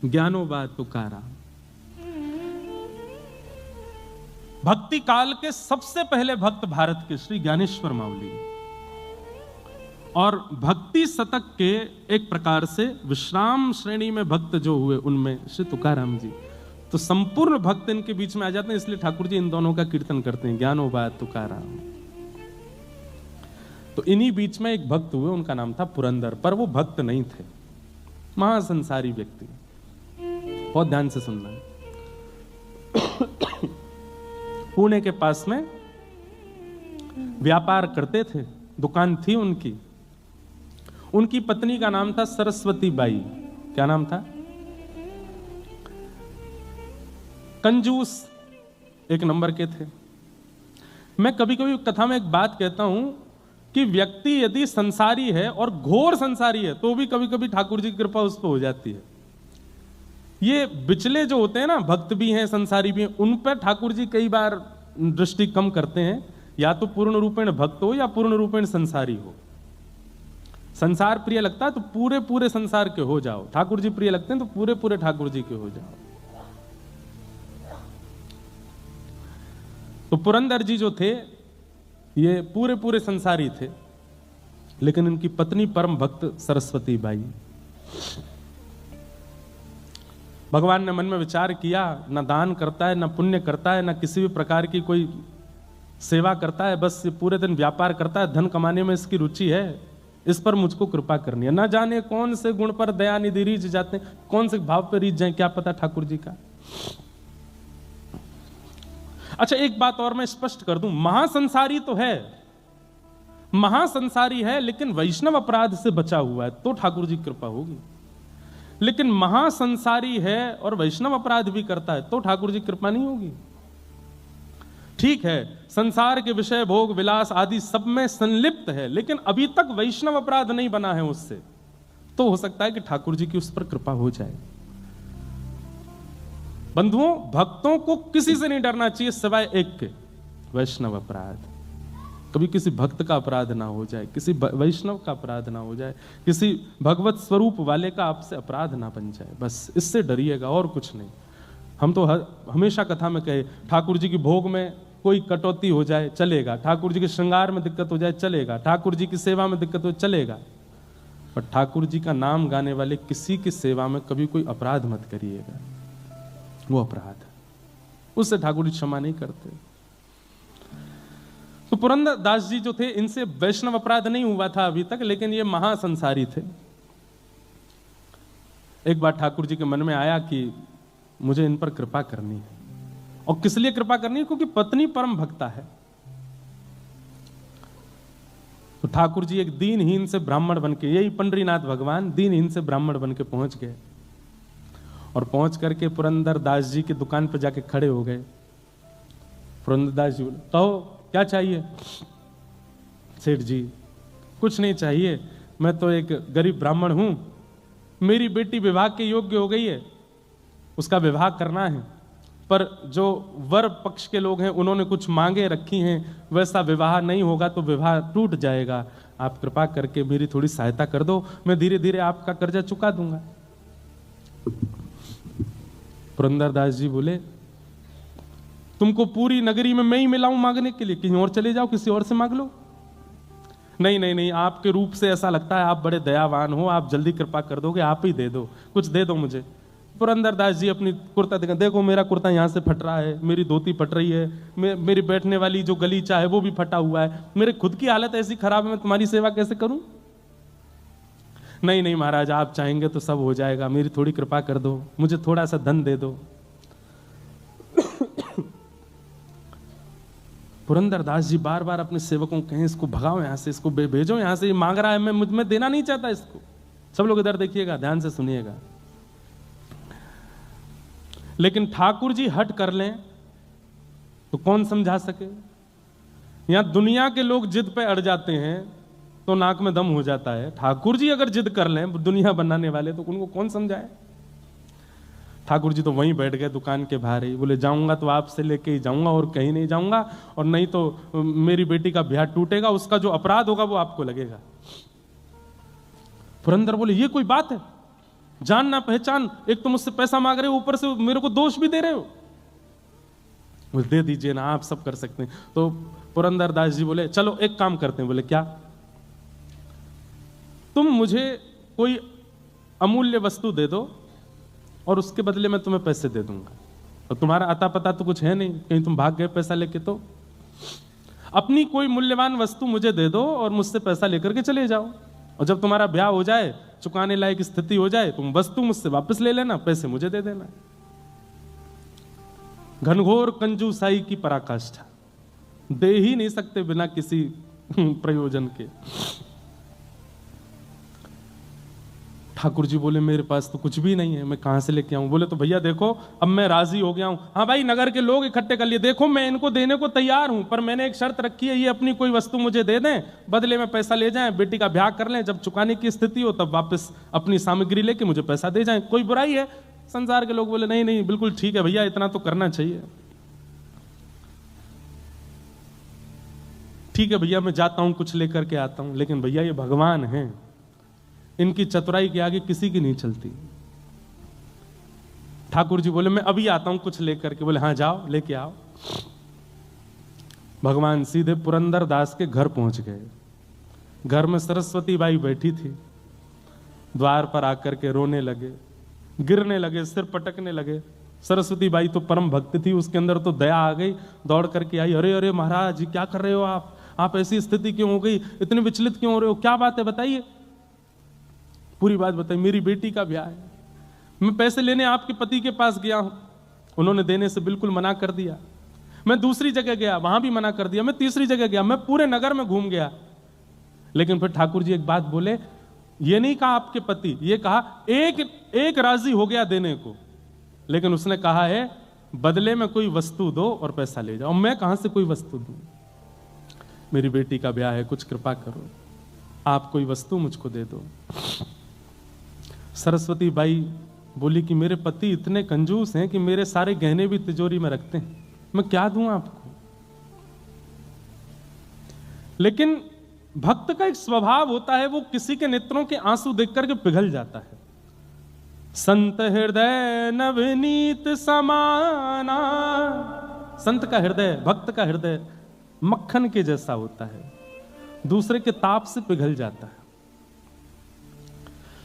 ज्ञानोबा तुकाराम। भक्ति काल के सबसे पहले भक्त भारत के श्री ज्ञानेश्वर माउली और भक्ति शतक के एक प्रकार से विश्राम श्रेणी में भक्त जो हुए उनमें श्री तुकाराम जी। तो संपूर्ण भक्त इनके बीच में आ जाते हैं, इसलिए ठाकुर जी इन दोनों का कीर्तन करते हैं, ज्ञानोबा तुकाराम। तो इन्हीं बीच में एक भक्त हुए, उनका नाम था पुरंदर, पर वो भक्त नहीं थे, महासंसारी व्यक्ति। बहुत ध्यान से सुनना है। पुणे के पास में व्यापार करते थे, दुकान थी उनकी। उनकी पत्नी का नाम था सरस्वती बाई। क्या नाम था? कंजूस एक नंबर के थे। मैं कभी कभी कथा में एक बात कहता हूं कि व्यक्ति यदि संसारी है और घोर संसारी है तो भी कभी कभी ठाकुर जी की कृपा उस पर हो जाती है। ये बिचले जो होते हैं ना, भक्त भी हैं संसारी भी हैं, उन पर ठाकुर जी कई बार दृष्टि कम करते हैं, या तो पूर्ण रूपेण भक्त हो या पूर्ण रूपेण संसारी हो। संसार प्रिय लगता है तो पूरे पूरे संसार के हो जाओ, ठाकुर जी प्रिय लगते हैं तो पूरे पूरे ठाकुर जी के हो जाओ। तो पुरंदर जी जो थे ये पूरे पूरे संसारी थे, लेकिन इनकी पत्नी परम भक्त सरस्वती बाई। भगवान ने मन में विचार किया, ना दान करता है, ना पुण्य करता है, ना किसी भी प्रकार की कोई सेवा करता है, बस ये पूरे दिन व्यापार करता है, धन कमाने में इसकी रुचि है, इस पर मुझको कृपा करनी है। ना जाने कौन से गुण पर दया निधि रीझ जाते हैं, कौन से भाव पर रीझ जाए, क्या पता ठाकुर जी का। अच्छा, एक बात और मैं स्पष्ट कर दूं, महासंसारी तो है, महासंसारी है, लेकिन वैष्णव अपराध से बचा हुआ है तो ठाकुर जी की कृपा होगी। लेकिन महासंसारी है और वैष्णव अपराध भी करता है तो ठाकुर जी की कृपा नहीं होगी। ठीक है, संसार के विषय भोग विलास आदि सब में संलिप्त है, लेकिन अभी तक वैष्णव अपराध नहीं बना है उससे, तो हो सकता है कि ठाकुर जी की उस पर कृपा हो जाए। बंधुओं, भक्तों को किसी से नहीं डरना चाहिए सिवाय एक के, वैष्णव अपराध। कभी किसी भक्त का अपराध ना हो जाए, किसी वैष्णव का अपराध ना हो जाए, किसी भगवत स्वरूप वाले का आपसे अपराध ना बन जाए, बस इससे डरिएगा और कुछ नहीं। हम तो हमेशा कथा में कहे, ठाकुर जी की भोग में कोई कटौती हो जाए चलेगा, ठाकुर जी के श्रृंगार में दिक्कत हो जाए चलेगा, ठाकुर जी की सेवा में दिक्कत हो चलेगा, पर ठाकुर जी का नाम गाने वाले किसी की सेवा में कभी कोई अपराध मत करिएगा, वो अपराध है, उससे ठाकुर जी क्षमा नहीं करते। तो पुरंदर दास जी जो थे, इनसे वैष्णव अपराध नहीं हुआ था अभी तक, लेकिन ये महासंसारी थे। एक बार ठाकुर जी के मन में आया कि मुझे इन पर कृपा करनी है। और किस लिए कृपा करनी है? क्योंकि पत्नी परम भक्ता है। तो ठाकुर जी एक दीनहीन से ब्राह्मण बनके, यही पंडरीनाथ भगवान दीनहीन से ब्राह्मण बनके पहुंच गए, और पहुंच करके पुरंदर दास जी की दुकान पर जाके खड़े हो गए। पुरंदर दास जी बोले, कहो क्या चाहिए? सेठ जी, कुछ नहीं चाहिए, मैं तो एक गरीब ब्राह्मण हूं, मेरी बेटी विवाह के योग्य हो गई है, उसका विवाह करना है, पर जो वर पक्ष के लोग हैं उन्होंने कुछ मांगे रखी हैं, वैसा विवाह नहीं होगा तो विवाह टूट जाएगा, आप कृपा करके मेरी थोड़ी सहायता कर दो, मैं धीरे धीरे आपका कर्जा चुका दूंगा। पुरंदर दास जी बोले, तुमको पूरी नगरी में मैं ही मिलाऊं मांगने के लिए, कहीं और चले जाओ, किसी और से मांग लो। नहीं नहीं नहीं, आपके रूप से ऐसा लगता है आप बड़े दयावान हो, आप जल्दी कृपा कर दोगे, आप ही दे दो, कुछ दे दो मुझे। पुरंदर दास जी अपनी कुर्ता देखा, देखो मेरा कुर्ता यहाँ से फट रहा है, मेरी धोती फट रही है, मेरी बैठने वाली जो गलीचा है वो भी फटा हुआ है, मेरे खुद की हालत ऐसी खराब है, मैं तुम्हारी सेवा कैसे करूं? नहीं नहीं महाराज, आप चाहेंगे तो सब हो जाएगा, मेरी थोड़ी कृपा कर दो, मुझे थोड़ा सा धन दे दो। पुरंदर दास जी बार बार अपने सेवकों कहें, इसको भगाओ यहां से, इसको भेजो यहां से, ये मांग रहा है, मैं देना नहीं चाहता इसको। सब लोग इधर देखिएगा, ध्यान से सुनिएगा। लेकिन ठाकुर जी हट कर लें तो कौन समझा सके? यहां दुनिया के लोग जिद पे अड़ जाते हैं तो नाक में दम हो जाता है, ठाकुर जी अगर जिद कर लें, दुनिया बनाने वाले, तो उनको कौन समझाए? ठाकुर जी तो वहीं बैठ गए दुकान के बाहर ही, बोले जाऊंगा तो आपसे लेके ही जाऊंगा और कहीं नहीं जाऊंगा, और नहीं तो मेरी बेटी का ब्याह टूटेगा, उसका जो अपराध होगा वो आपको लगेगा। पुरंदर बोले, ये कोई बात है? जान ना पहचान, एक तो मुझसे पैसा मांग रहे हो, ऊपर से मेरे को दोष भी दे रहे हो। मुझे दे दीजिए ना, आप सब कर सकते हैं। तो पुरंदर दास जी बोले चलो एक काम करते हैं। बोले क्या? तुम मुझे कोई अमूल्य वस्तु दे दो और उसके बदले में तुम्हें पैसे दे दूंगा। और तुम्हारा अता पता तो कुछ है नहीं, कहीं तुम भाग गए पैसा लेके, तो अपनी कोई मूल्यवान वस्तु मुझे दे दो और मुझसे पैसा लेकर के चले जाओ। और जब तुम्हारा ब्याह हो जाए, चुकाने लायक स्थिति हो जाए, तुम वस्तु मुझसे वापस ले लेना, पैसे मुझे दे देना। घनघोर कंजूसाई की पराकाष्ठा, दे ही नहीं सकते बिना किसी प्रयोजन के। ठाकुर जी बोले मेरे पास तो कुछ भी नहीं है, मैं कहां से लेके आऊं? बोले तो भैया देखो, अब मैं राजी हो गया हूं। हाँ भाई, नगर के लोग इकट्ठे कर लिए, देखो मैं इनको देने को तैयार हूं, पर मैंने एक शर्त रखी है, ये अपनी कोई वस्तु मुझे दे दें, बदले में पैसा ले जाएं, बेटी का ब्याह कर लें, जब चुकाने की स्थिति हो तब वापस अपनी सामग्री लेके मुझे पैसा दे जाएं, कोई बुराई है? संसार के लोग बोले नहीं नहीं, बिल्कुल ठीक है भैया, इतना तो करना चाहिए। ठीक है भैया, मैं जाता हूं, कुछ लेकर के आता हूं। लेकिन भैया ये भगवान हैं, इनकी चतुराई के आगे किसी की नहीं चलती। ठाकुर जी बोले मैं अभी आता हूं कुछ लेकर के। बोले हाँ जाओ, लेके आओ। भगवान सीधे पुरंदर दास के घर पहुंच गए। घर में सरस्वती बाई बैठी थी, द्वार पर आकर के रोने लगे, गिरने लगे, सिर पटकने लगे। सरस्वती बाई तो परम भक्त थी, उसके अंदर तो दया आ गई, दौड़ करके आई। अरे अरे महाराज जी, क्या कर रहे हो आप ऐसी स्थिति क्यों हो गई, इतने विचलित क्यों हो रहे हो, क्या बात है बताइए, पूरी बात बताइए। मेरी बेटी का ब्याह है, मैं पैसे लेने आपके पति के पास गया हूं, उन्होंने देने से बिल्कुल मना कर दिया। मैं दूसरी जगह गया, वहां भी मना कर दिया। मैं तीसरी जगह गया, मैं पूरे नगर में घूम गया। लेकिन फिर ठाकुर जी एक बात बोले, ये नहीं कहा आपके पति, ये कहा एक राजी हो गया देने को, लेकिन उसने कहा है बदले में कोई वस्तु दो और पैसा ले जाओ। मैं कहां से कोई वस्तु दूं? मेरी बेटी का ब्याह है, कुछ कृपा करो, आप कोई वस्तु मुझको दे दो। सरस्वती बाई बोली कि मेरे पति इतने कंजूस हैं कि मेरे सारे गहने भी तिजोरी में रखते हैं, मैं क्या दूं आपको? लेकिन भक्त का एक स्वभाव होता है, वो किसी के नेत्रों के आंसू देख करके पिघल जाता है। संत हृदय नवनीत समाना, संत का हृदय, भक्त का हृदय मक्खन के जैसा होता है, दूसरे के ताप से पिघल जाता है।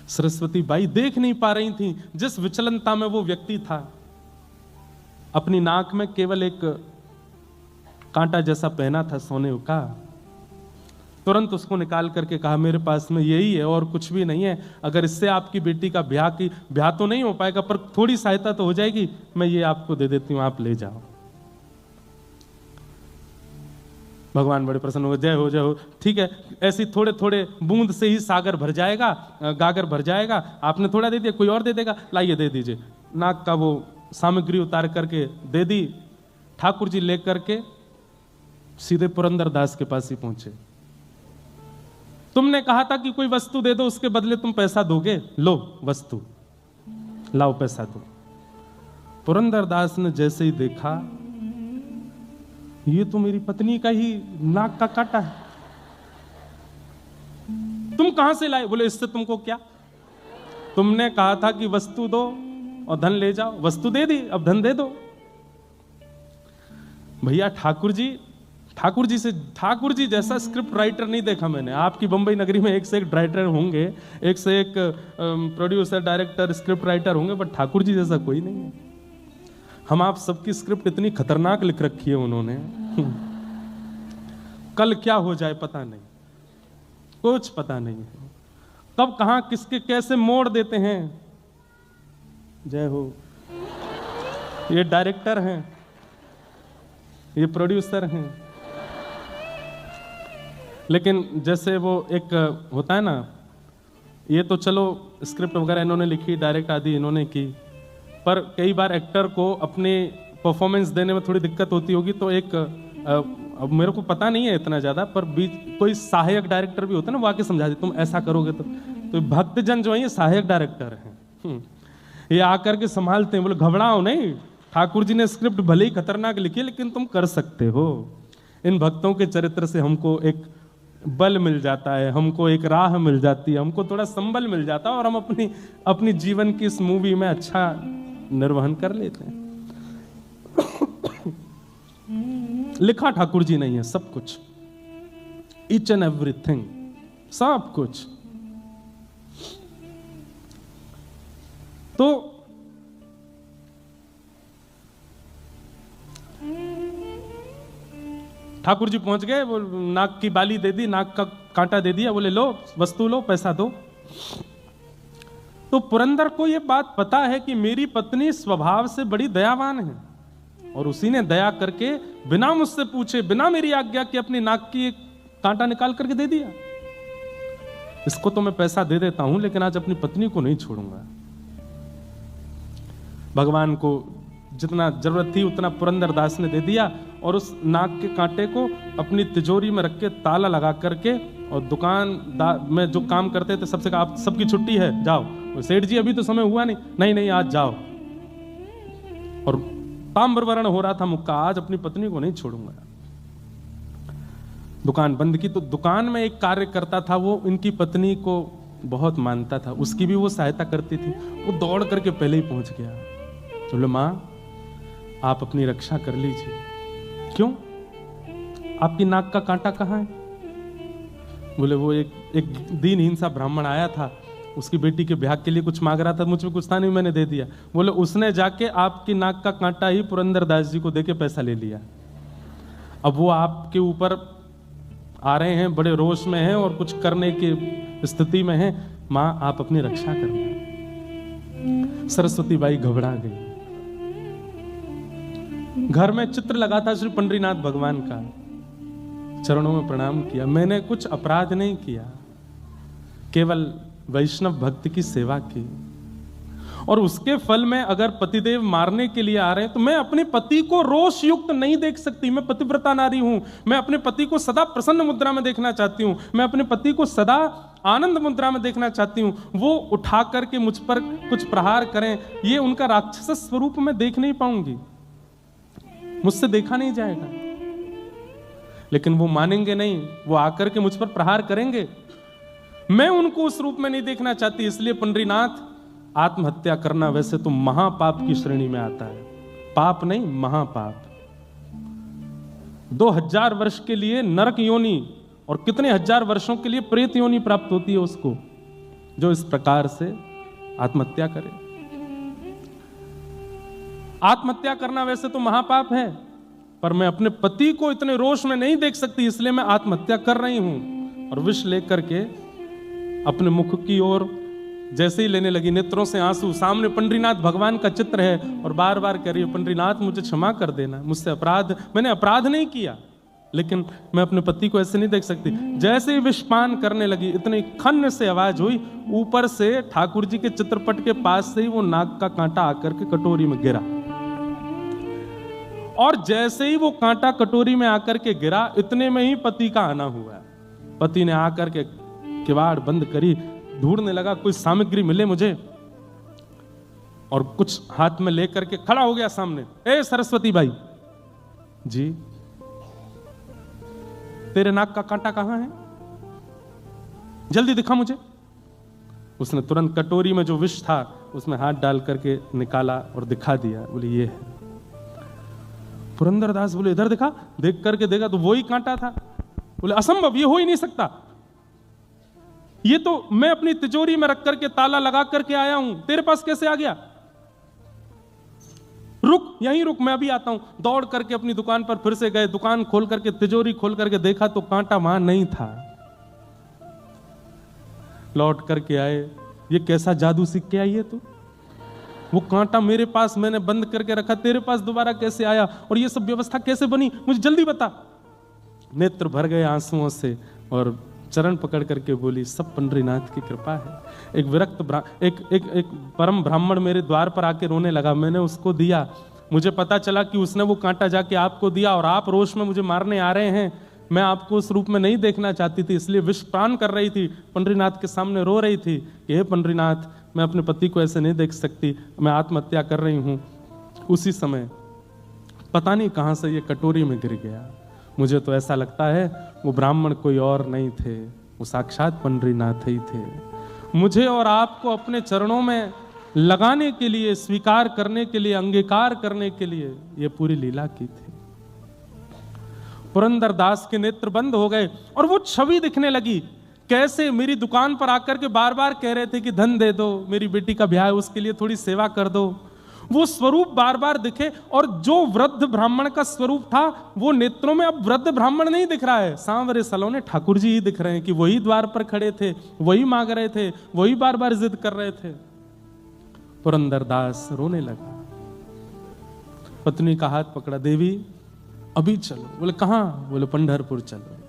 सरस्वती बाई देख नहीं पा रही थी जिस विचलनता में वो व्यक्ति था। अपनी नाक में केवल एक कांटा जैसा पहना था सोने का, तुरंत उसको निकाल करके कहा मेरे पास में यही है और कुछ भी नहीं है, अगर इससे आपकी बेटी का ब्याह तो नहीं हो पाएगा पर थोड़ी सहायता तो हो जाएगी, मैं ये आपको दे देती हूं, आप ले जाओ। भगवान बड़े प्रसन्न हो गए, जय हो जय हो, ठीक है, ऐसी थोड़े थोड़े बूंद से ही सागर भर जाएगा, गागर भर जाएगा, आपने थोड़ा दे दिया, कोई और दे देगा, लाइए दे दीजिए। नाक का वो सामग्री उतार करके दे दी। ठाकुर जी लेकर के सीधे पुरंदर दास के पास ही पहुंचे। तुमने कहा था कि कोई वस्तु दे दो, उसके बदले तुम पैसा दोगे, लो वस्तु, लाओ पैसा दो। पुरंदर दास ने जैसे ही देखा, ये तो मेरी पत्नी का ही नाक का काटा है, तुम कहां से लाए? बोले इससे तुमको क्या, तुमने कहा था कि वस्तु दो और धन ले जाओ, वस्तु दे दी, अब धन दे दो। भैया ठाकुर जी जैसा स्क्रिप्ट राइटर नहीं देखा मैंने। आपकी बंबई नगरी में एक से एक राइटर होंगे, एक से एक प्रोड्यूसर, डायरेक्टर, स्क्रिप्ट राइटर होंगे, बट ठाकुर जी जैसा कोई नहीं है। हम आप सबकी स्क्रिप्ट इतनी खतरनाक लिख रखी है उन्होंने, कल क्या हो जाए पता नहीं, कुछ पता नहीं है, कब कहां किसके कैसे मोड़ देते हैं। जय हो। ये डायरेक्टर हैं, ये प्रोड्यूसर हैं, लेकिन जैसे वो एक होता है ना, ये तो चलो स्क्रिप्ट वगैरह इन्होंने लिखी, डायरेक्ट आदि इन्होंने की, पर कई बार एक्टर को अपने परफॉर्मेंस देने में थोड़ी दिक्कत होती होगी, तो एक अब मेरे को पता नहीं है इतना ज्यादा, पर बीच कोई सहायक डायरेक्टर भी होता है ना, वो आके समझा दे तुम ऐसा करोगे तो भक्तजन जो है ये सहायक डायरेक्टर हैं, ये आकर के संभालते हैं। बोले घबराओ नहीं, ठाकुर जी ने स्क्रिप्ट भले ही खतरनाक लिखी है लेकिन तुम कर सकते हो। इन भक्तों के चरित्र से हमको बल मिल जाता है, हमको एक राह मिल जाती है, हमको थोड़ा संबल मिल जाता है और हम अपनी जीवन की इस मूवी में अच्छा निर्वहन कर लेते हैं। लिखा ठाकुर जी नहीं है सब कुछ, ईच एंड एवरीथिंग, सब कुछ। तो ठाकुर जी पहुंच गए, वो नाक की बाली दे दी, नाक का कांटा दे दिया, बोले लो वस्तु लो, पैसा दो। तो पुरंदर को यह बात पता है कि मेरी पत्नी स्वभाव से बड़ी दयावान है, और उसी ने दया करके बिना मुझसे पूछे, बिना मेरी आज्ञा के अपनी नाक की एक कांटा निकाल करके दे दिया। इसको तो मैं पैसा दे देता हूं, लेकिन आज अपनी पत्नी को नहीं छोड़ूंगा। भगवान को जितना जरूरत थी उतना पुरंदर दास ने दे दिया, और उस नाक के कांटे को अपनी तिजोरी में रख के ताला लगा करके, और दुकान में जो काम करते थे सबसे कहा, आप सबकी छुट्टी है, जाओ। सेठ जी अभी तो समय हुआ नहीं, नहीं आज जाओ। और ताम्रवर्ण हो रहा था मुक्का, आज अपनी पत्नी को नहीं छोड़ूंगा। दुकान बंद की। तो दुकान में एक कार्य करता था, वो इनकी पत्नी को बहुत मानता था, उसकी भी वो सहायता करती थी। वो दौड़ करके पहले ही पहुंच गया, बोले मां आप अपनी रक्षा कर लीजिए। क्यों, आपकी नाक का कांटा कहाँ है? बोले वो एक दीनहीन सा ब्राह्मण आया था, उसकी बेटी के ब्याह के लिए कुछ मांग रहा था, मुझ में कुछ था नहीं, मैंने दे दिया। बोले उसने जाके आपकी नाक का कांटा ही पुरंदर दास जी को देके पैसा ले लिया। अब वो आपके ऊपर आ रहे हैं, बड़े रोष में हैं और कुछ करने की स्थिति में हैं। मां आप अपनी रक्षा करना। सरस्वती बाई घबरा गई। घर में चित्र लगा था श्री पंडरीनाथ भगवान का, चरणों में प्रणाम किया। मैंने कुछ अपराध नहीं किया, केवल वैष्णव भक्त की सेवा की, और उसके फल में अगर पतिदेव मारने के लिए आ रहे हैं तो मैं अपने पति को रोष युक्त नहीं देख सकती। मैं पतिव्रता नारी हूं, मैं अपने पति को सदा प्रसन्न मुद्रा में देखना चाहती हूं, मैं अपने पति को सदा आनंद मुद्रा में देखना चाहती हूं। वो उठा करके मुझ पर कुछ प्रहार करें, ये उनका राक्षस स्वरूप में देख नहीं पाऊंगी, मुझसे देखा नहीं जाएगा। लेकिन वो मानेंगे नहीं, वो आकर के मुझ पर प्रहार करेंगे, मैं उनको उस रूप में नहीं देखना चाहती। इसलिए पंडरीनाथ, आत्महत्या करना वैसे तो महापाप की श्रेणी में आता है, पाप नहीं महापाप। 2000 वर्ष के लिए नरक योनि और कितने हजार वर्षों के लिए प्रेत योनि प्राप्त होती है उसको, जो इस प्रकार से आत्महत्या करे। आत्महत्या करना वैसे तो महापाप है, पर मैं अपने पति को इतने रोष में नहीं देख सकती, इसलिए मैं आत्महत्या कर रही हूं। और विष लेकर के अपने मुख की ओर जैसे ही लेने लगी, नेत्रों से आंसू, सामने पंडरीनाथ भगवान का चित्र है, और बार बार कह रही है पंडरीनाथ मुझे क्षमा कर देना, मुझसे अपराध, मैंने अपराध नहीं किया, लेकिन मैं अपने पति को ऐसे नहीं देख सकती। जैसे ही विषपान करने लगी, इतनी खन्न से आवाज हुई, ऊपर से ठाकुर जी के चित्रपट के पास से ही वो नाक का कांटा आकर के कटोरी में गिरा, और जैसे ही वो कांटा कटोरी में आकर के गिरा, इतने में ही पति का आना हुआ। पति ने आकर के किवाड़ बंद करी, ढूंढने लगा कोई सामग्री मिले मुझे, और कुछ हाथ में लेकर के खड़ा हो गया सामने। ए सरस्वती बाई जी, तेरे नाक का कांटा कहां है, जल्दी दिखा मुझे। उसने तुरंत कटोरी में जो विष था उसमें हाथ डाल करके निकाला और दिखा दिया, बोले ये है। पुरंदरदास बोले इधर दिखा, देख करके देखा तो वही कांटा था। बोले असंभव, ये हो ही नहीं सकता, ये तो मैं अपनी तिजोरी में रख करके ताला लगा करके आया हूं, तेरे पास कैसे आ गया? रुक, यहीं रुक, मैं अभी आता हूं। दौड़ करके अपनी दुकान पर फिर से गए, दुकान खोल करके, तिजोरी खोल करके देखा तो कांटा वहां नहीं था। लौट करके आए, ये कैसा जादू सीख के आई है तू? वो कांटा मेरे पास मैंने बंद करके रखा, तेरे पास दोबारा कैसे आया, और ये सब व्यवस्था कैसे बनी, मुझे जल्दी बता। नेत्र भर गए आंसुओं से, और चरण पकड़ करके बोली सब पंडरीनाथ की कृपा है। एक विरक्त एक परम ब्राह्मण मेरे द्वार पर आके रोने लगा, मैंने उसको दिया, मुझे पता चला कि उसने वो कांटा जाके आपको दिया, और आप रोष में मुझे मारने आ रहे हैं। मैं आपको उस रूप में नहीं देखना चाहती थी, इसलिए विषपान कर रही थी, पंडरीनाथ के सामने रो रही थी कि हे पंडरीनाथ, मैं अपने पति को ऐसे नहीं देख सकती, मैं आत्महत्या कर रही हूं। उसी समय पता नहीं कहां से ये कटोरी में गिर गया। मुझे तो ऐसा लगता है वो ब्राह्मण कोई और नहीं थे, वो साक्षात पंडरीनाथ ही थे। मुझे और आपको अपने चरणों में लगाने के लिए, स्वीकार करने के लिए, अंगीकार करने के लिए ये पूरी लीला की थी। पुरंदर दास के नेत्र बंद हो गए और वो छवि दिखने लगी। कैसे मेरी दुकान पर आकर के बार बार कह रहे थे कि धन दे दो, मेरी बेटी का ब्याह है उसके लिए थोड़ी सेवा कर दो, वो स्वरूप बार बार दिखे। और जो वृद्ध ब्राह्मण का स्वरूप था वो नेत्रों में अब वृद्ध ब्राह्मण नहीं दिख रहा है, सांवरे सलोने ठाकुर जी ही दिख रहे हैं कि वही द्वार पर खड़े थे, वही मांग रहे थे, वही बार बार जिद कर रहे थे। पुरंदर दास रोने लगा, पत्नी का हाथ पकड़ा, देवी अभी चलो। बोले कहां? बोले पंढरपुर चलो।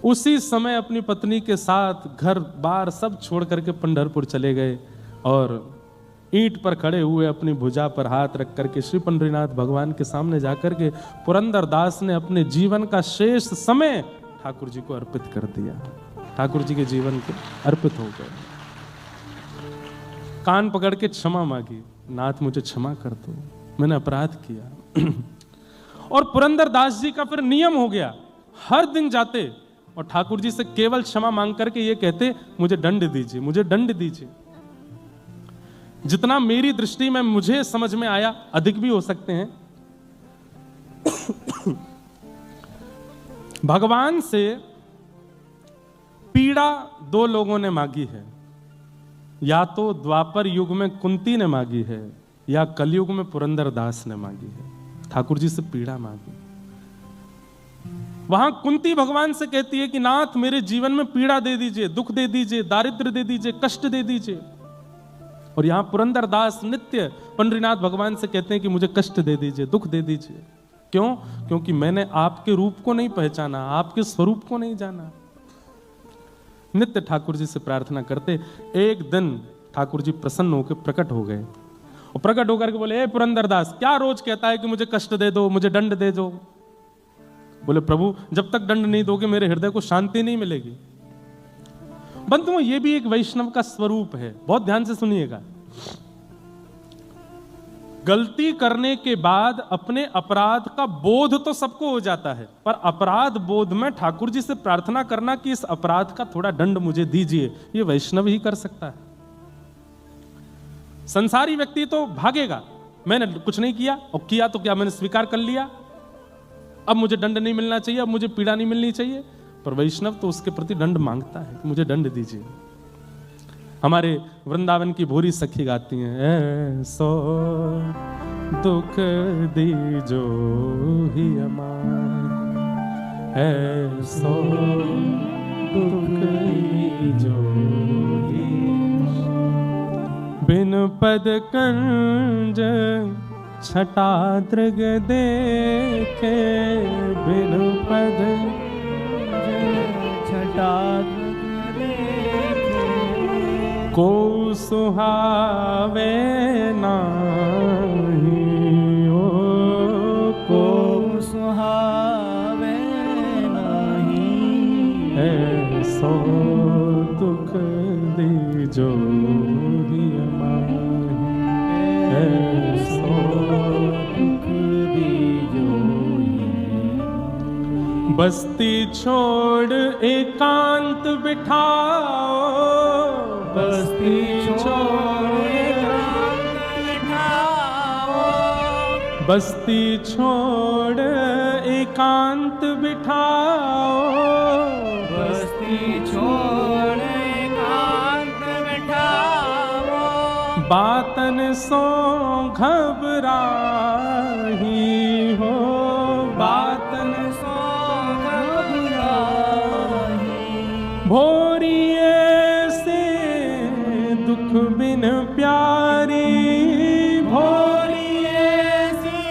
उसी समय अपनी पत्नी के साथ घर बार सब छोड़ करके पंढरपुर चले गए और ईंट पर खड़े हुए अपनी भुजा पर हाथ रख करके श्री पंडरीनाथ भगवान के सामने जाकर के पुरंदर दास ने अपने जीवन का शेष समय ठाकुर जी को अर्पित कर दिया। ठाकुर जी के जीवन को अर्पित हो गए। कान पकड़ के क्षमा मांगी, नाथ मुझे क्षमा कर दो, मैंने अपराध किया। और पुरंदर दास जी का फिर नियम हो गया, हर दिन जाते और ठाकुर जी से केवल क्षमा मांग करके ये कहते, मुझे दंड दीजिए, मुझे दंड दीजिए। जितना मेरी दृष्टि में मुझे समझ में आया, अधिक भी हो सकते हैं। भगवान से पीड़ा दो लोगों ने मांगी है, या तो द्वापर युग में कुंती ने मांगी है या कलयुग में पुरंदर दास ने मांगी है। ठाकुर जी से पीड़ा मांगी। वहां कुंती भगवान से कहती है कि नाथ मेरे जीवन में पीड़ा दे दीजिए, दुख दे दीजिए, दारिद्र्य दे दीजिए, कष्ट दे दीजिए। और यहां पुरंदर दास नित्य पंडरीनाथ भगवान से कहते हैं कि मुझे कष्ट दे दीजिए, दुख दे दीजिए। क्यों? क्योंकि मैंने आपके रूप को नहीं पहचाना, आपके स्वरूप को नहीं जाना। नित्य ठाकुर जी से प्रार्थना करते। एक दिन ठाकुर जी प्रसन्न होकर प्रकट हो गए और प्रकट होकर के बोले, ए पुरंदर दास, क्या रोज कहता है कि मुझे कष्ट दे दो, मुझे दंड दे दो। बोले प्रभु, जब तक दंड नहीं दोगे मेरे हृदय को शांति नहीं मिलेगी। बंधुओं, ये भी एक वैष्णव का स्वरूप है, बहुत ध्यान से सुनिएगा। गलती करने के बाद अपने अपराध का बोध तो सबको हो जाता है, पर अपराध बोध में ठाकुर जी से प्रार्थना करना कि इस अपराध का थोड़ा दंड मुझे दीजिए, ये वैष्णव ही कर सकता है। संसारी व्यक्ति तो भागेगा, मैंने कुछ नहीं किया, और किया तो क्या, मैंने स्वीकार कर लिया, अब मुझे दंड नहीं मिलना चाहिए, अब मुझे पीड़ा नहीं मिलनी चाहिए। पर वैष्णव तो उसके प्रति दंड मांगता है कि मुझे दंड दीजिए। हमारे वृंदावन की भूरी सखी गाती हैं, ऐसो दुख दीजो ही अमार, ऐसो दुख दीजो ही, बिन पद कंज छटा दृग देखे, बिन पद छटा दृग देखे, को सुहावे नाही, ओ को सुहावे नाही, ऐसो दुख दीजो ही अमाही, ऐसो दुख दीजो ही। बस्ती छोड़ एकांत बिठाओ, बस्ती छोड़ एकांत बिठाओ, बस्ती छोड़ एकांत बिठाओ, बस्ती छोड़ एकांत बिठाओ, बातन सो घबराही हो, बातन सो घबराही, भोरिए दुख बिन प्यारी, भोरिए सी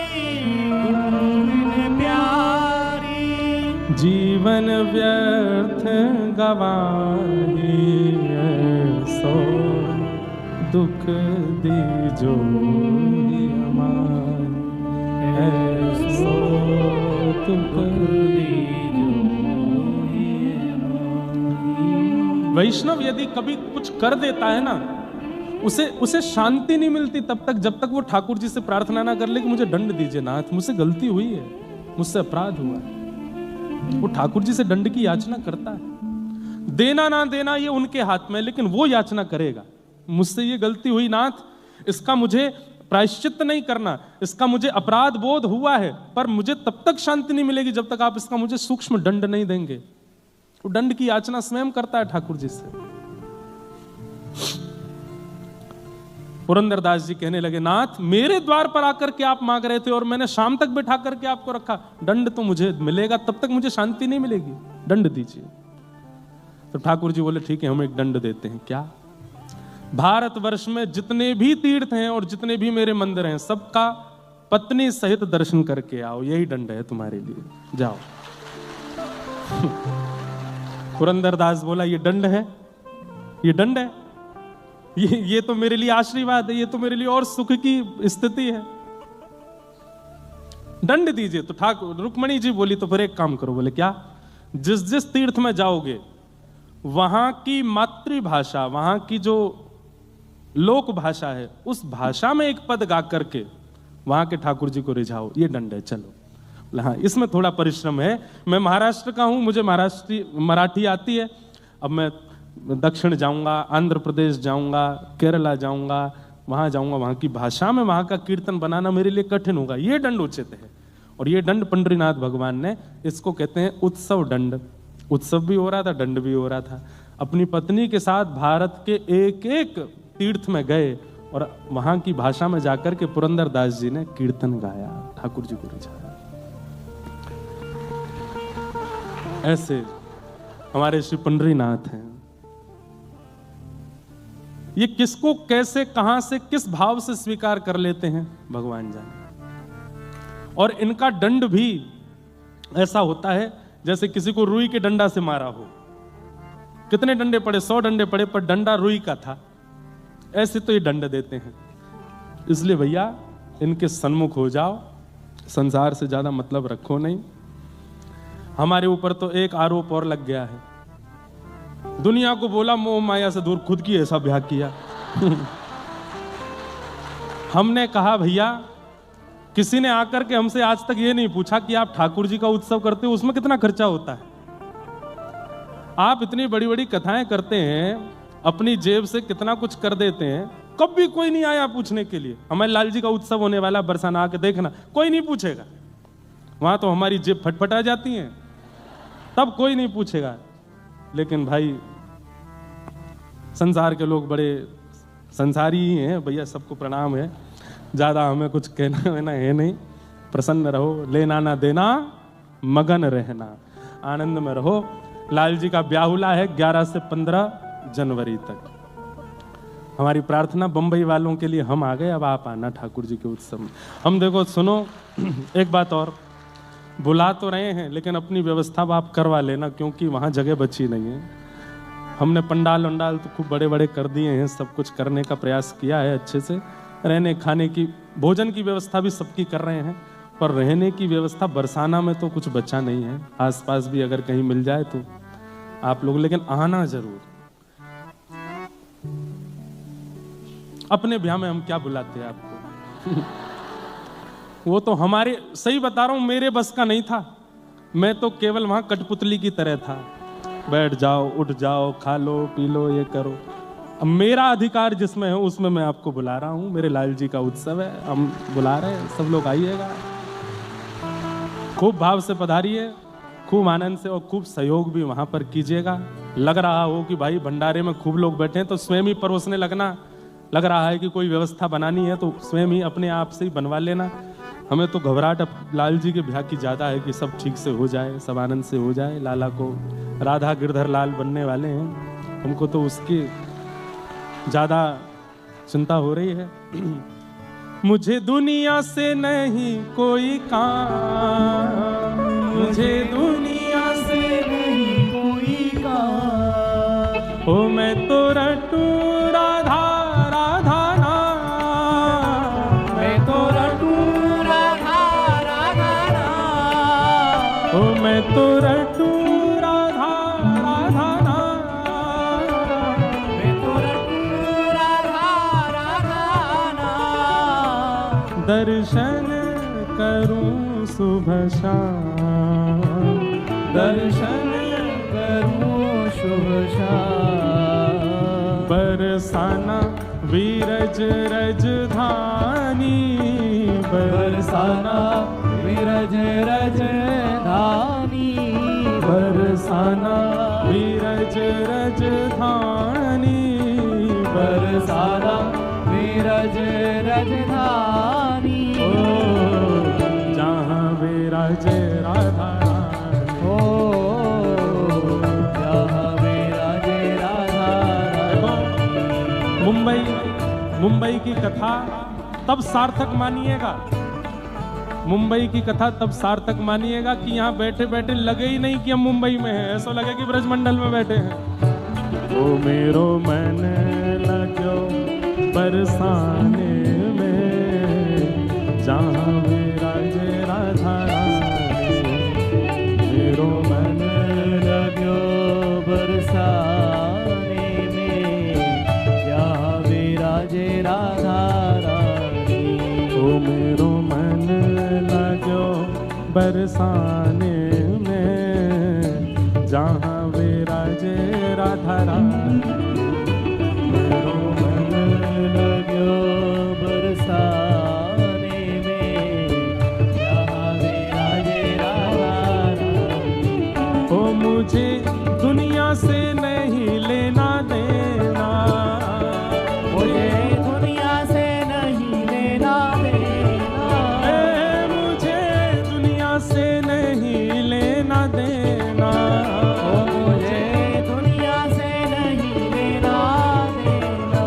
दुख बिन प्यारी, जीवन व्यर्थ गवाही, ऐसो दुख दीजो ही अमार, ऐसो दुख दीजो ही अमार। वैष्णव यदि कभी कुछ कर देता है ना, उसे शांति नहीं मिलती तब तक जब तक वो ठाकुर जी से प्रार्थना ना कर ले कि मुझे दंड दीजिए नाथ, मुझसे गलती हुई है, मुझसे अपराध हुआ है। वो ठाकुर जी से दंड की याचना करता है। देना ना देना ये उनके हाथ में, लेकिन वो याचना करेगा, मुझसे ये गलती हुई नाथ, इसका मुझे प्रायश्चित नहीं करना, इसका मुझे अपराध बोध हुआ है, पर मुझे तब तक शांति नहीं मिलेगी जब तक आप इसका मुझे सूक्ष्म दंड नहीं देंगे। वो दंड की याचना स्वयं करता है ठाकुर जी से। पुरंदरदास जी कहने लगे, नाथ मेरे द्वार पर आकर के आप मांग रहे थे और मैंने शाम तक बैठा करके आपको रखा, दंड तो मुझे मिलेगा, तब तक मुझे शांति नहीं मिलेगी, दंड दीजिए। तो ठाकुर जी बोले, ठीक है हम एक दंड देते हैं। क्या? भारतवर्ष में जितने भी तीर्थ हैं और जितने भी मेरे मंदिर हैं, सबका पत्नी सहित दर्शन करके आओ, यही दंड है तुम्हारे लिए, जाओ। पुरंदरदास बोला, ये दंड है, ये दंड है, ये तो मेरे लिए आशीर्वाद है, ये तो मेरे लिए और सुख की स्थिति है, दंड दीजिए। तो ठाकुर रुक्मणी जी बोली, तो फिर एक काम करो। बोले क्या? जिस जिस तीर्थ में जाओगे वहां की मातृभाषा, वहां की जो लोक भाषा है, उस भाषा में एक पद गा करके वहां के ठाकुर जी को रिझाओ, ये दंड है, चलो। हाँ, इसमें थोड़ा परिश्रम है, मैं महाराष्ट्र का हूं, मुझे मराठी आती है, अब मैं दक्षिण जाऊंगा, आंध्र प्रदेश जाऊंगा, केरला जाऊंगा, वहां जाऊंगा, वहां की भाषा में वहां का कीर्तन बनाना मेरे लिए कठिन होगा, ये दंड उचित है। और ये दंड पंडरीनाथ भगवान ने, इसको कहते हैं उत्सव दंड। उत्सव भी हो रहा था, दंड भी हो रहा था। अपनी पत्नी के साथ भारत के एक एक तीर्थ में गए और वहां की भाषा में जाकर के पुरंदरदास जी ने कीर्तन गाया, ठाकुर जी को रिझाया। ऐसे हमारे श्री पंडरीनाथ हैं। ये किसको कैसे, कहां से, किस भाव से स्वीकार कर लेते हैं भगवान जाने। और इनका दंड भी ऐसा होता है जैसे किसी को रुई के डंडा से मारा हो। कितने डंडे पड़े? 100 डंडे पड़े, पर डंडा रुई का था। ऐसे तो ये दंड देते हैं। इसलिए भैया इनके सन्मुख हो जाओ, संसार से ज्यादा मतलब रखो नहीं। हमारे ऊपर तो एक आरोप और लग गया है, दुनिया को बोला मोह माया से दूर, खुद की ऐसा ब्याह किया। हमने कहा भैया, किसी ने आकर के हमसे आज तक ये नहीं पूछा कि आप ठाकुर जी का उत्सव करते हो, उसमें कितना खर्चा होता है। आप इतनी बड़ी बड़ी कथाएं करते हैं, अपनी जेब से कितना कुछ कर देते हैं, कभी कोई नहीं आया पूछने के लिए। हमारे लाल जी का उत्सव होने वाला, बरसाना आके देखना, कोई नहीं पूछेगा। वहां तो हमारी जेब फटफटा जाती है, तब कोई नहीं पूछेगा। लेकिन भाई संसार के लोग बड़े संसारी ही हैं भैया, सबको प्रणाम है, ज्यादा हमें कुछ कहना वेना है नहीं। प्रसन्न रहो, लेना ना देना, मगन रहना, आनंद में रहो। लाल जी का ब्याहुला है 11 से 15 जनवरी तक। हमारी प्रार्थना बंबई वालों के लिए, हम आ गए, अब आप आना ठाकुर जी के उत्सव में। हम देखो सुनो, एक बात और, बुला तो रहे हैं लेकिन अपनी व्यवस्था आप करवा लेना, क्योंकि वहां जगह बची नहीं है। हमने पंडाल वंडाल तो खूब बड़े बड़े कर दिए हैं, सब कुछ करने का प्रयास किया है अच्छे से। रहने खाने की, भोजन की व्यवस्था भी सबकी कर रहे हैं, पर रहने की व्यवस्था बरसाना में तो कुछ बचा नहीं है। आसपास भी अगर कहीं मिल जाए तो आप लोग, लेकिन आना जरूर। अपने ब्याह में हम क्या बुलाते हैं आपको। वो तो हमारे, सही बता रहा हूं, मेरे बस का नहीं था। मैं तो केवल वहां कठपुतली की तरह था, बैठ जाओ, उठ जाओ, खा लो, पी लो, ये करो। अब मेरा अधिकार जिसमें है उसमें मैं आपको बुला रहा हूं। मेरे लाल जी का उत्सव है, हम बुला रहे हैं, सब लोग आइएगा। खूब भाव से पधारिए, खूब आनंद से, और खूब सहयोग भी वहां पर कीजिएगा। लग रहा हो कि भाई भंडारे में खूब लोग बैठे हैं तो स्वयं ही परोसने लगना। लग रहा है कि कोई व्यवस्था बनानी है तो स्वयं ही अपने आप से ही बनवा लेना। हमें तो घबराहट लाल जी के ब्याह की ज्यादा है कि सब ठीक से हो जाए, सब आनंद से हो जाए। लाला को राधा गिरधर लाल बनने वाले हैं, हमको तो उसकी ज्यादा चिंता हो रही है। मुझे दुनिया से नहीं कोई काम, मुझे दुनिया से नहीं कोई काम, ओ मैं तो रटू राधा राधा नाम, मैं तो रटू राधा राधा नाम, ओ मैं तो रटू राधा राधा नाम, मैं तो रटू राधा राधा नाम, दर्शन करूं सुबह शाम, दर्शन करूं शुभ शाम। बरसाना वीरज रजधानी, बरसाना विरज रजधानी, बरसाना वीरज रजधानी, बरसाना विरज रजधानी। जहाँ विराजे राधा रानी, जहाँ विराजे राधा रानी। मुंबई की कथा तब सार्थक मानिएगा, मुंबई की कथा तब सार्थक मानिएगा कि यहाँ बैठे बैठे लगे ही नहीं कि हम मुंबई में हैं, ऐसा लगे कि ब्रजमंडल में बैठे हैं। ओ मेरो मन लगो बरसाने में, जहाँ विराजे राधा रानी। मेरो मन लगो बरसाने में, जहाँ विराजे राधा रानी। ओ मेरो मन लगो बरसाने में, जहाँ विराजे राधा रानी। मेरो मन लगो बरसाने में, जहाँ विराजे राधा रानी। ओ मुझे दुनिया से नहीं लेना देना, मुझे दुनिया से नहीं लेना देना। मुझे दुनिया से नहीं लेना देना। मुझे दुनिया से नहीं लेना देना।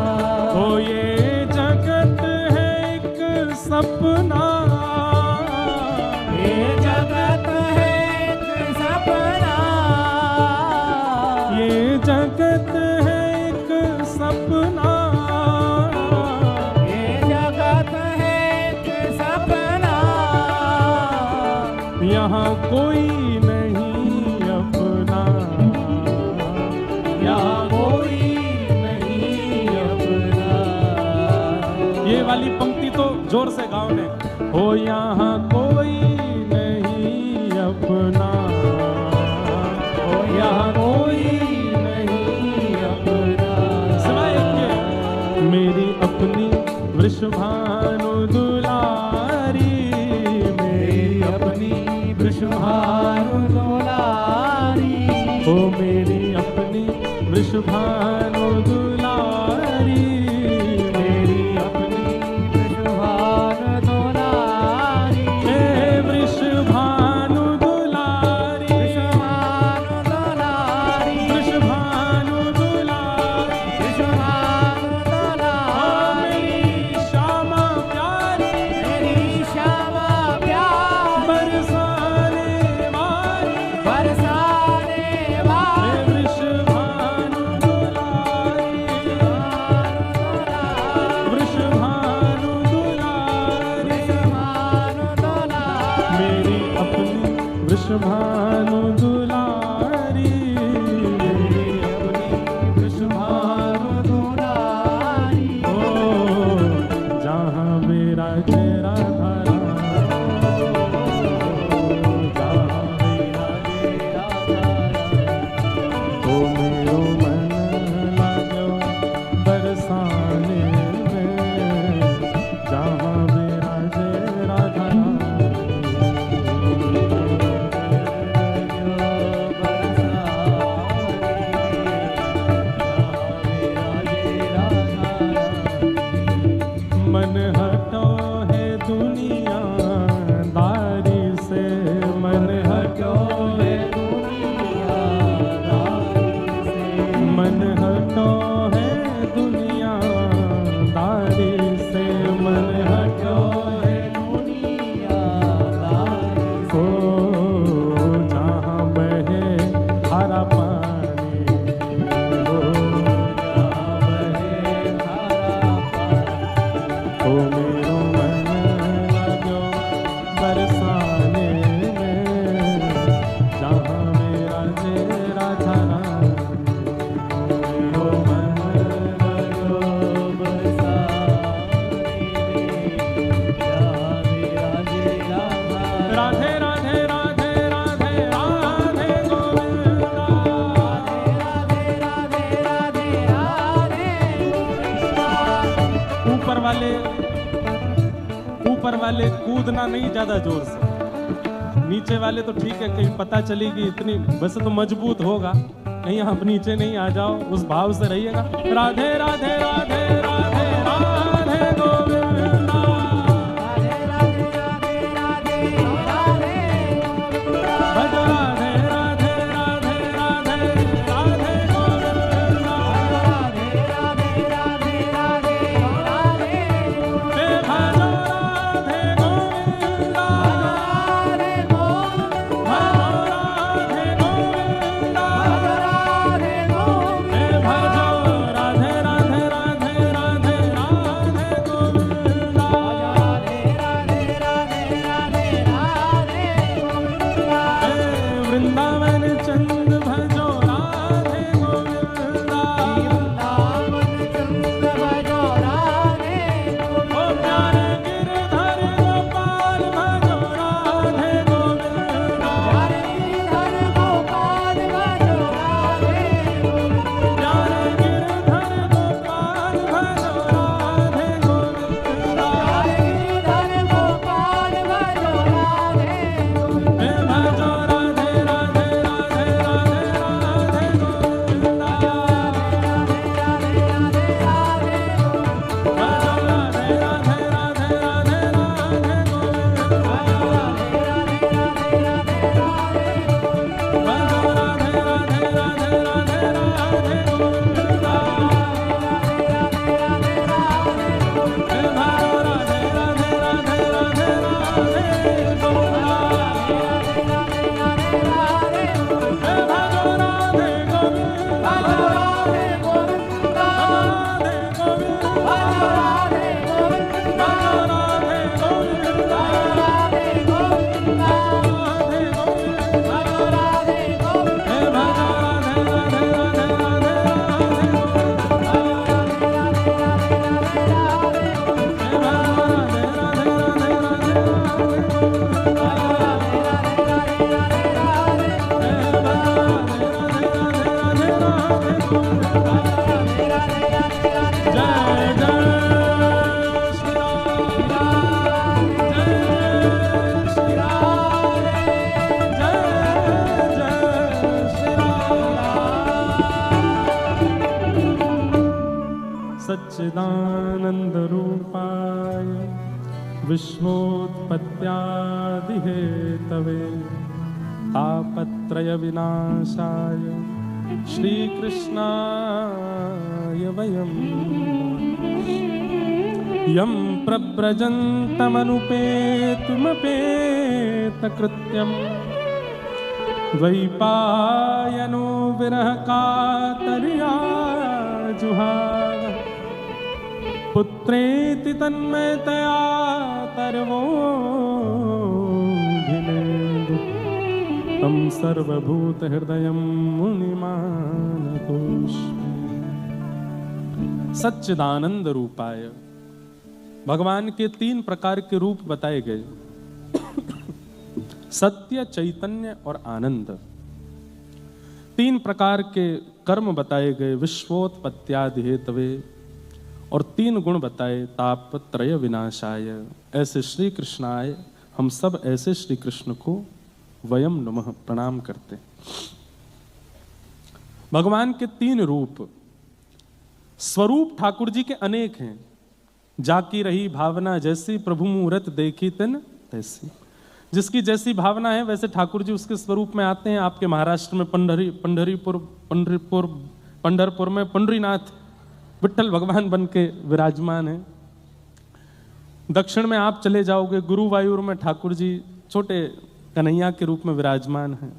ओ ये जगत है एक सपना, ये जगत है एक सपना। ये जगत है एक सपना। ये जगत है एक सपना। यहाँ कोई नहीं अपना, यहाँ कोई नहीं अपना। ये वाली पंक्ति तो जोर से गाओ ने। हो यहाँ कोई नहीं अपना, ओ यहाँ कोई नहीं अपना। सिवाय इसके मेरी अपनी वृषभानु दुलारी, मेरी अपनी वृषभानु दुलारी। ओ मेरी अपनी वृषभानु दुलारी, मेरी अपनी वृषभानु दुलारी। हे वृषभानु दुलारी, वृषभानु दुलारी। वृषभानु दुलारी। वृषभानु दुलारी। मेरी श्यामा प्यारी, मेरी श्यामा प्यारी। बरसाने वाली, बरसाने हे वाली। वृषभानु दुलारी, वृषभानु दुलारी। वृषभानु दुलारी। मेरी अपनी वृषभानु दुलारी, मेरी अपनी वृषभानु दुलारी। ओ जहाँ विराजे राधा रानी, जहाँ विराजे राधा रानी। ओ मेरो मन लगो बरसाने में, जहाँ विराजे राधा रानी। मन हटो है दुनिया दारी से, मन हटो है दुनिया से। मन हटो है दुनिया दारी से, मन हटो है दुनिया ओ जहाँ बहे हरा पानी, ओ ओ मेरो मन ऊपर वाले कूदना नहीं ज्यादा जोर से, नीचे वाले तो ठीक है, कहीं पता चलेगी इतनी, वैसे तो मजबूत होगा, कहीं आप नीचे नहीं आ जाओ, उस भाव से रहिएगा। राधे राधे राधे राधे राधे गोविंदा, राधे राधे राधे राधे राधे भज राधे राधे राधे राधे राधे गोविंदा, राधे राधे राधे राधे राधे हे भज राधे गोविंदा, राधे गोविंदा राधे गोविंदा, राधे गोविंदा हे भज राधे राधे राधे राधे राधे गोविंदा, राधे राधे राधे राधे राधे गोविंदा हे वृंदावन चंद भजो राधे गोविंदा, वृंदावन चंद भजो राधे ओ प्यारे गिरधर गोपाल भजो राधे गोविंदा, प्यारे हर गोपाल भजो राधे गोविंदा प्यारे गिरधर गोपाल भजो राधे गोविंदा, प्यारे हर गोपाल भजो राधे गोविंदा हे भजो राधे राधे राधे राधे राधे गोविंदा, भजो राधे राधे राधे राधे राधे गोविंदा, भजो राधे राधे राधे राधे राधे गोविंदा, हे भजो राधे राधे राधे राधे राधे गोविंदा, हे भजो राधे गोविंदा, राधे गोविंदा, राधे गोविंदा, राधे गोविंदा, राधे गोविंदा, राधे गोविंदा, हे भजो राधे राधे राधे राधे राधे गोविंदा, हे भजो राधे राधे राधे राधे राधे गोविंदा, जय जय श्री राम, जय श्री राम, जय जय श्री राम। सच्चिदानंद रूपाय विश्वोत्पत्त्यादिहेतवे तापत्रय विनाशाय श्रीकृष्णाय वयं यं प्रव्रजन्तमनुपेतुमपेतकृत्यं द्वैपायनो विरहकातर्या जुहाव पुत्रेति तन्मयतया तर्वोऽभिनेदु तं सर्वभूतहृदयं मुनिमानतोऽस्मि। सच्चिदानंद रूपाय, भगवान के 3 प्रकार के रूप बताए गए, सत्य, चैतन्य और आनंद। 3 प्रकार के कर्म बताए गए, विश्वोत्पत्त्यादि हेतवे, और 3 गुण बताए, तापत्रय विनाशाय। ऐसे श्री कृष्णाय, हम सब ऐसे श्री कृष्ण को वयम नमः प्रणाम करते। भगवान के 3 रूप, स्वरूप ठाकुर जी के अनेक हैं। जाकी रही भावना जैसी, प्रभु मूरत देखी तिन तैसी। जिसकी जैसी भावना है वैसे ठाकुर जी उसके स्वरूप में आते हैं। आपके महाराष्ट्र में पंढरपुर में पंडरीनाथ विट्ठल भगवान बन के विराजमान है। दक्षिण में आप चले जाओगे, गुरुवायूर में ठाकुर जी छोटे कन्हैया के रूप में विराजमान हैं।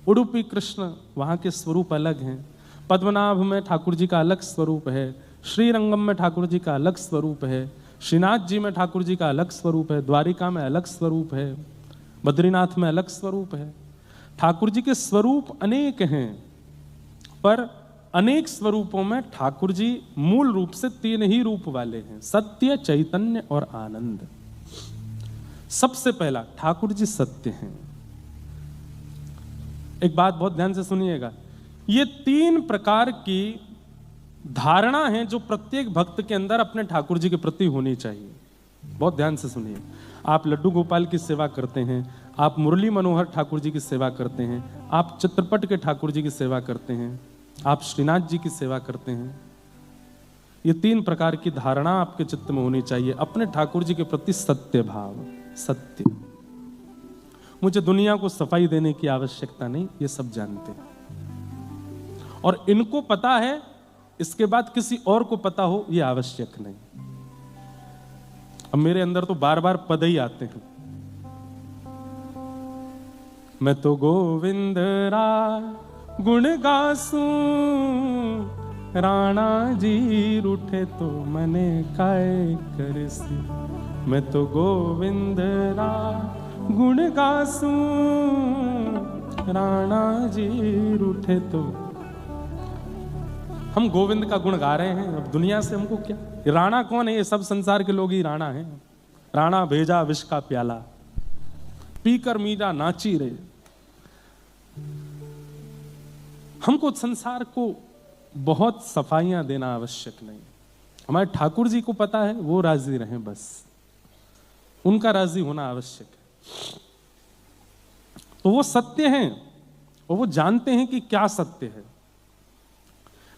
उडुपी कृष्ण, वहाँ के स्वरूप अलग हैं। पद्मनाभ में ठाकुर जी का अलग स्वरूप है। श्रीरंगम में ठाकुर जी का अलग स्वरूप है। श्रीनाथ जी में ठाकुर जी का अलग स्वरूप है। द्वारिका में अलग स्वरूप है। बद्रीनाथ में अलग स्वरूप है। ठाकुर जी के स्वरूप अनेक हैं, पर अनेक स्वरूपों में ठाकुर जी मूल रूप से 3 ही रूप वाले हैं, सत्य, चैतन्य और आनंद। सबसे पहला, ठाकुर जी सत्य हैं। एक बात बहुत ध्यान से सुनिएगा, ये 3 प्रकार की धारणा है जो प्रत्येक भक्त के अंदर अपने ठाकुर जी के प्रति होनी चाहिए। बहुत ध्यान से सुनिए। आप लड्डू गोपाल की सेवा करते हैं, आप मुरली मनोहर ठाकुर जी की सेवा करते हैं, आप चित्रपट के ठाकुर जी की सेवा करते हैं, आप श्रीनाथ जी की सेवा करते हैं। ये 3 प्रकार की धारणा आपके चित्त में होनी चाहिए। अपने ठाकुर जी के प्रति सत्य भाव, सत्य। मुझे दुनिया को सफाई देने की आवश्यकता नहीं, ये सब जानते हैं और इनको पता है। इसके बाद किसी और को पता हो ये आवश्यक नहीं। अब मेरे अंदर तो बार बार पद ही आते हैं। मैं तो गोविंद रा गुण गासूं, राणा जी रूठे तो मने काय करसी। मैं तो गोविंद रा गुण गासूं, राणा जी रूठे तो। हम गोविंद का गुण गा रहे हैं, अब दुनिया से हमको क्या। राणा कौन है? ये सब संसार के लोग ही राणा हैं। राणा भेजा विष का प्याला, पीकर मीरा नाची रे। हमको संसार को बहुत सफाइयां देना आवश्यक नहीं। हमारे ठाकुर जी को पता है, वो राजी रहे, बस उनका राजी होना आवश्यक है। तो वो सत्य हैं और वो जानते हैं कि क्या सत्य है।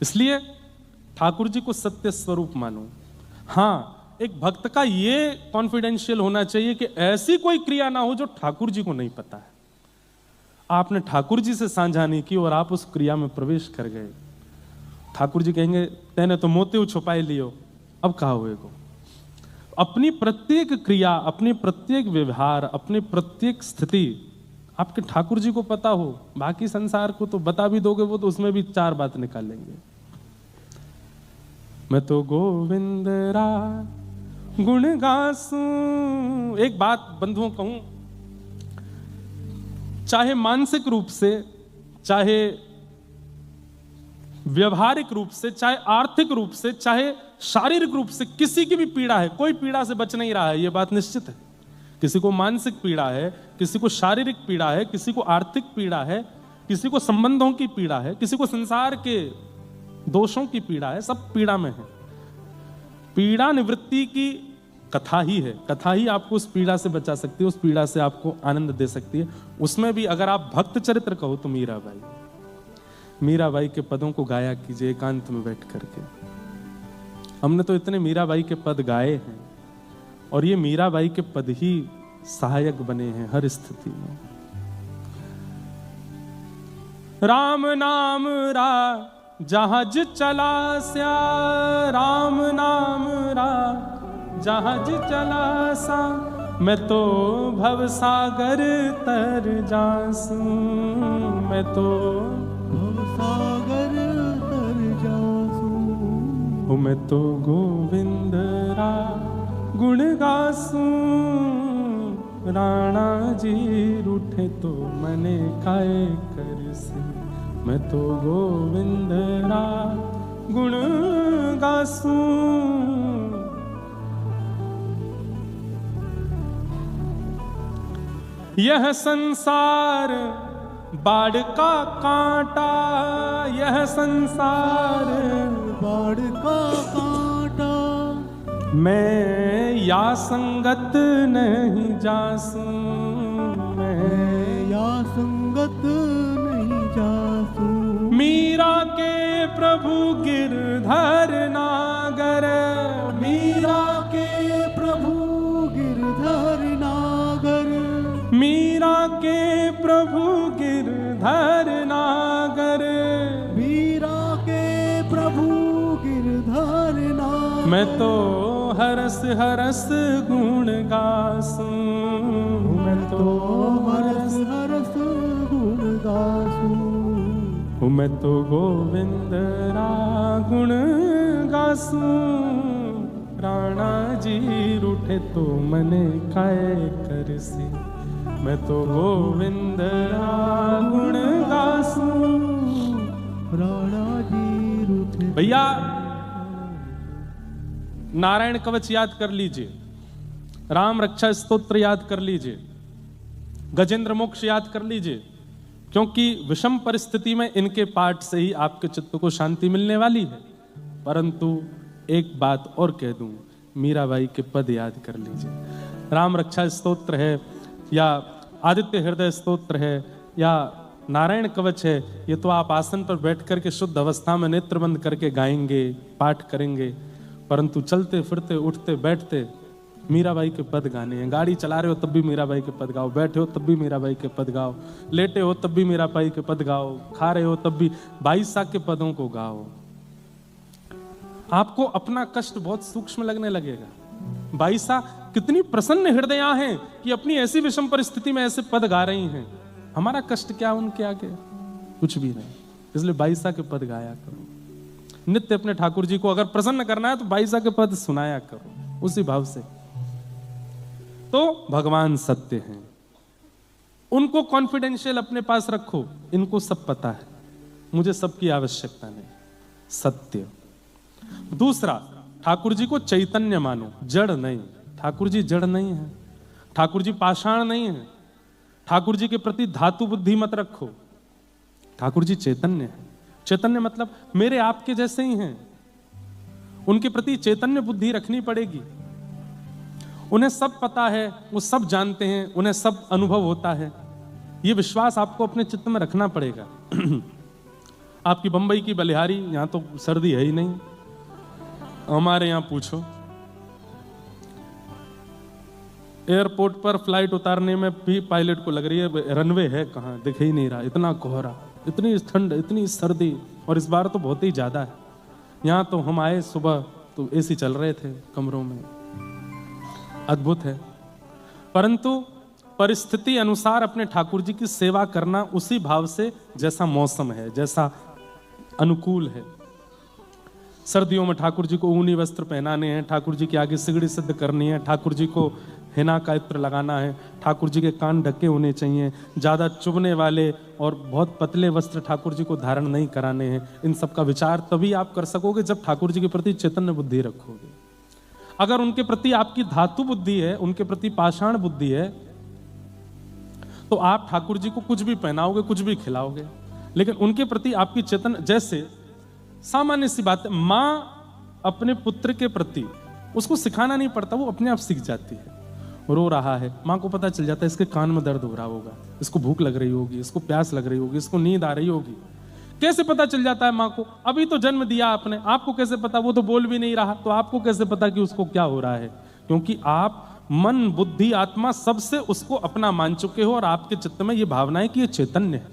इसलिए ठाकुर जी को सत्य स्वरूप मानो। हां, एक भक्त का ये कॉन्फिडेंशियल होना चाहिए कि ऐसी कोई क्रिया ना हो जो ठाकुर जी को नहीं पता है। आपने ठाकुर जी से साझा नहीं की और आप उस क्रिया में प्रवेश कर गए, ठाकुर जी कहेंगे तेने तो मोती छुपाए लियो, अब कहा हुए को। अपनी प्रत्येक क्रिया, अपनी प्रत्येक व्यवहार, अपनी प्रत्येक स्थिति आपके ठाकुर जी को पता हो। बाकी संसार को तो बता भी दोगे, वो तो उसमें भी 4 बात निकालेंगे। मैं तो गोविंद रा गुण गासूं। एक बात बंधुओं कहूं, चाहे मानसिक रूप से, चाहे व्यवहारिक रूप से, चाहे आर्थिक रूप से, चाहे शारीरिक रूप से किसी की भी पीड़ा है, कोई पीड़ा से बच नहीं रहा है, यह बात निश्चित है। किसी को मानसिक पीड़ा है, किसी को शारीरिक पीड़ा है, किसी को आर्थिक पीड़ा है, किसी को संबंधों की पीड़ा है, किसी को संसार के दोषों की पीड़ा है, सब पीड़ा में है। पीड़ा निवृत्ति की कथा ही है, कथा ही आपको उस पीड़ा से बचा सकती है, उस पीड़ा से आपको आनंद दे सकती है। उसमें भी अगर आप भक्त चरित्र कहो तो मीराबाई के पदों को गाया कीजिए एकांत में बैठ करके। हमने तो इतने मीराबाई के पद गाए हैं और ये मीराबाई के पद ही सहायक बने हैं हर स्थिति में। राम नाम रा जहाज चला स्या, राम नाम रा जहाज चला सा। मैं तो भव सागर तर जासूं, मैं तो भव सागर तर जासूं। मैं तो गोविंद रा गुण गासूं, राणा जी रूठे तो मने काय करसी। मैं तो गोविंद रा गुण गासूं। यह संसार बाढ़ का कांटा, यह संसार बाढ़ का कांटा। मैं या संगत नहीं जासूं, मैं या संगत नहीं जासूं। मीरा के प्रभु गिरधर नागर, मीरा के प्रभु गिरधर नागर। मीरा के प्रभु गिरधर नागर, मीरा के प्रभु गिरधर नागर। मैं तो हरस हरस गुण गासूं, मैं तो हरस हरस गुण गासूं। मैं तो गोविंद रा गुण गासूं, राणा जी रूठे तो मने काय करसी। मैं तो गोविंद रा गुण गासूं, राणा जी रूठे। भैया नारायण कवच याद कर लीजिए, राम रक्षा स्तोत्र याद कर लीजिए, गजेंद्र मोक्ष याद कर लीजिए, क्योंकि विषम परिस्थिति में इनके पाठ से ही आपके चित्त को शांति मिलने वाली है। परंतु एक बात और कह दूं, मीराबाई के पद याद कर लीजिए। राम रक्षा स्तोत्र है या आदित्य हृदय स्तोत्र है या नारायण कवच है, ये तो आप आसन पर बैठ करके शुद्ध अवस्था में नेत्र बंद करके गाएंगे, पाठ करेंगे, परंतु चलते फिरते उठते बैठते मीराबाई के पद गाने हैं। गाड़ी चला रहे हो तब भी मीराबाई के पद गाओ, बैठे हो तब भी मीराबाई के पद गाओ, लेटे हो तब भी मीराबाई के पद गाओ, खा रहे हो तब भी 22 के पदों को गाओ। आपको अपना कष्ट बहुत सूक्ष्म लगने लगेगा। 22 कितनी प्रसन्न हृदया हैं कि अपनी ऐसी विषम परिस्थिति में ऐसे पद गा रही हैं। हमारा कष्ट क्या उनके आगे? कुछ भी नहीं। इसलिए 22 के पद गाया करो। नित्य अपने ठाकुर जी को अगर प्रसन्न करना है तो 22 के पद सुनाया करो उसी भाव से। तो भगवान सत्य हैं, उनको कॉन्फिडेंशियल अपने पास रखो। इनको सब पता है, मुझे सबकी आवश्यकता नहीं। सत्य। दूसरा, ठाकुर जी को चैतन्य मानो, जड़ नहीं। ठाकुर जी जड़ नहीं है, ठाकुर जी पाषाण नहीं है। ठाकुर जी के प्रति धातु बुद्धि मत रखो। ठाकुर जी चैतन्य है। चैतन्य मतलब मेरे आपके जैसे ही हैं। उनके प्रति चैतन्य बुद्धि रखनी पड़ेगी। उन्हें सब पता है, वो सब जानते हैं, उन्हें सब अनुभव होता है। ये विश्वास आपको अपने चित्त में रखना पड़ेगा। आपकी बंबई की बलिहारी, यहां तो सर्दी है ही नहीं, हमारे यहां पूछो, एयरपोर्ट पर फ्लाइट उतारने में भी पायलट को लग रही है रनवे है कहां, दिख ही नहीं रहा, इतना कोहरा, इतनी ठंड, इतनी सर्दी, और इस बार तो बहुत ही ज्यादा है। यहां तो हम आए सुबह तो एसी चल रहे थे कमरों में, अद्भुत है। परंतु परिस्थिति अनुसार अपने ठाकुर जी की सेवा करना उसी भाव से जैसा मौसम है, जैसा अनुकूल है। सर्दियों में ठाकुर जी को ऊनी वस्त्र पहनाने हैं, ठाकुर जी के आगे सिगड़ी सिद्ध करनी है, ठाकुर जी को हिना का इत्र लगाना है, ठाकुर जी के कान ढके होने चाहिए, ज्यादा चुभने वाले और बहुत पतले वस्त्र ठाकुर जी को धारण नहीं कराने हैं। इन सब का विचार तभी आप कर सकोगे जब ठाकुर जी के प्रति चैतन्य बुद्धि रखोगे। अगर उनके प्रति आपकी धातु बुद्धि है, उनके प्रति पाषाण बुद्धि है, तो आप ठाकुर जी को कुछ भी पहनाओगे, कुछ भी खिलाओगे। लेकिन उनके प्रति आपकी चेतन, जैसे सामान्य सी बात है, माँ अपने पुत्र के प्रति, उसको सिखाना नहीं पड़ता, वो अपने आप सीख जाती है। रो रहा है, माँ को पता चल जाता है इसके कान में दर्द हो रहा होगा, इसको भूख लग रही होगी, इसको प्यास लग रही होगी, इसको नींद आ रही होगी। कैसे पता चल जाता है माँ को? अभी तो जन्म दिया आपने, आपको कैसे पता? वो तो बोल भी नहीं रहा, तो आपको कैसे पता कि उसको क्या हो रहा है? क्योंकि आप मन, बुद्धि, आत्मा सबसे उसको अपना मान चुके हो और आपके चित्त में ये भावना है कि ये चैतन्य है।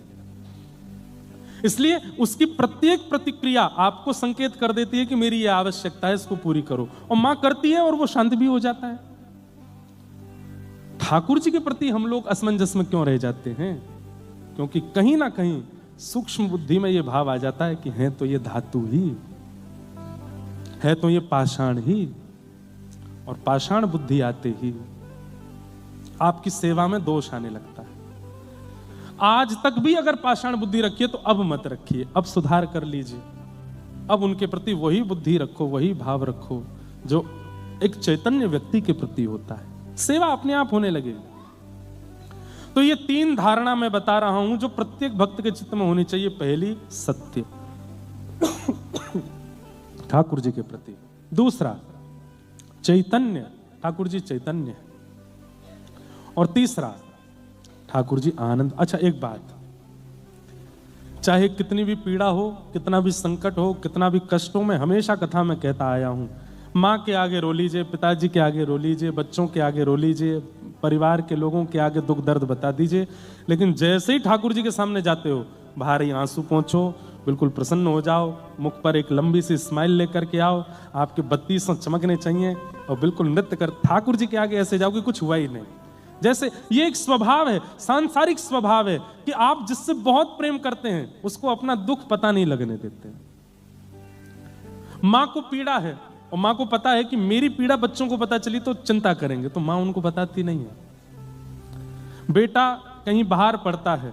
इसलिए उसकी प्रत्येक प्रतिक्रिया आपको संकेत कर देती है कि मेरी ये आवश्यकता है, इसको पूरी करो। और मां करती है और वो शांत भी हो जाता है। ठाकुर जी के प्रति हम लोग असमंजस में क्यों रह जाते हैं? क्योंकि कहीं ना कहीं सूक्ष्म बुद्धि में ये भाव आ जाता है कि है तो ये धातु ही, है तो ये पाषाण ही, और पाषाण बुद्धि आते ही आपकी सेवा में दोष आने लगता है। आज तक भी अगर पाषाण बुद्धि रखिए तो अब मत रखिए, अब सुधार कर लीजिए। अब उनके प्रति वही बुद्धि रखो, वही भाव रखो जो एक चैतन्य व्यक्ति के प्रति होता है। सेवा अपने आप होने लगेगी। तो ये 3 धारणा मैं बता रहा हूं जो प्रत्येक भक्त के चित्त में होनी चाहिए। पहली, सत्य ठाकुर जी के प्रति। दूसरा, चैतन्य, ठाकुर जी चैतन्य। और तीसरा, ठाकुर जी आनंद। अच्छा, एक बात, चाहे कितनी भी पीड़ा हो, कितना भी संकट हो, कितना भी कष्ट हो, मैं हमेशा कथा में कहता आया हूं, माँ के आगे रो लीजिए, पिताजी के आगे रो लीजिए, बच्चों के आगे रो लीजिए, परिवार के लोगों के आगे दुख दर्द बता दीजिए, लेकिन जैसे ही ठाकुर जी के सामने जाते हो, भारी आंसू पोंछो, बिल्कुल प्रसन्न हो जाओ, मुख पर एक लंबी सी स्माइल लेकर के आओ, आपके 32 चमकने चाहिए और बिल्कुल नृत्य कर ठाकुर जी के आगे ऐसे जाओ कि कुछ हुआ ही नहीं। जैसे ये एक स्वभाव है, सांसारिक स्वभाव है कि आप जिससे बहुत प्रेम करते हैं उसको अपना दुख पता नहीं लगने देते। मां को पीड़ा है और मां को पता है कि मेरी पीड़ा बच्चों को पता चली तो चिंता करेंगे, तो मां उनको बताती नहीं है। बेटा कहीं बाहर पड़ता है,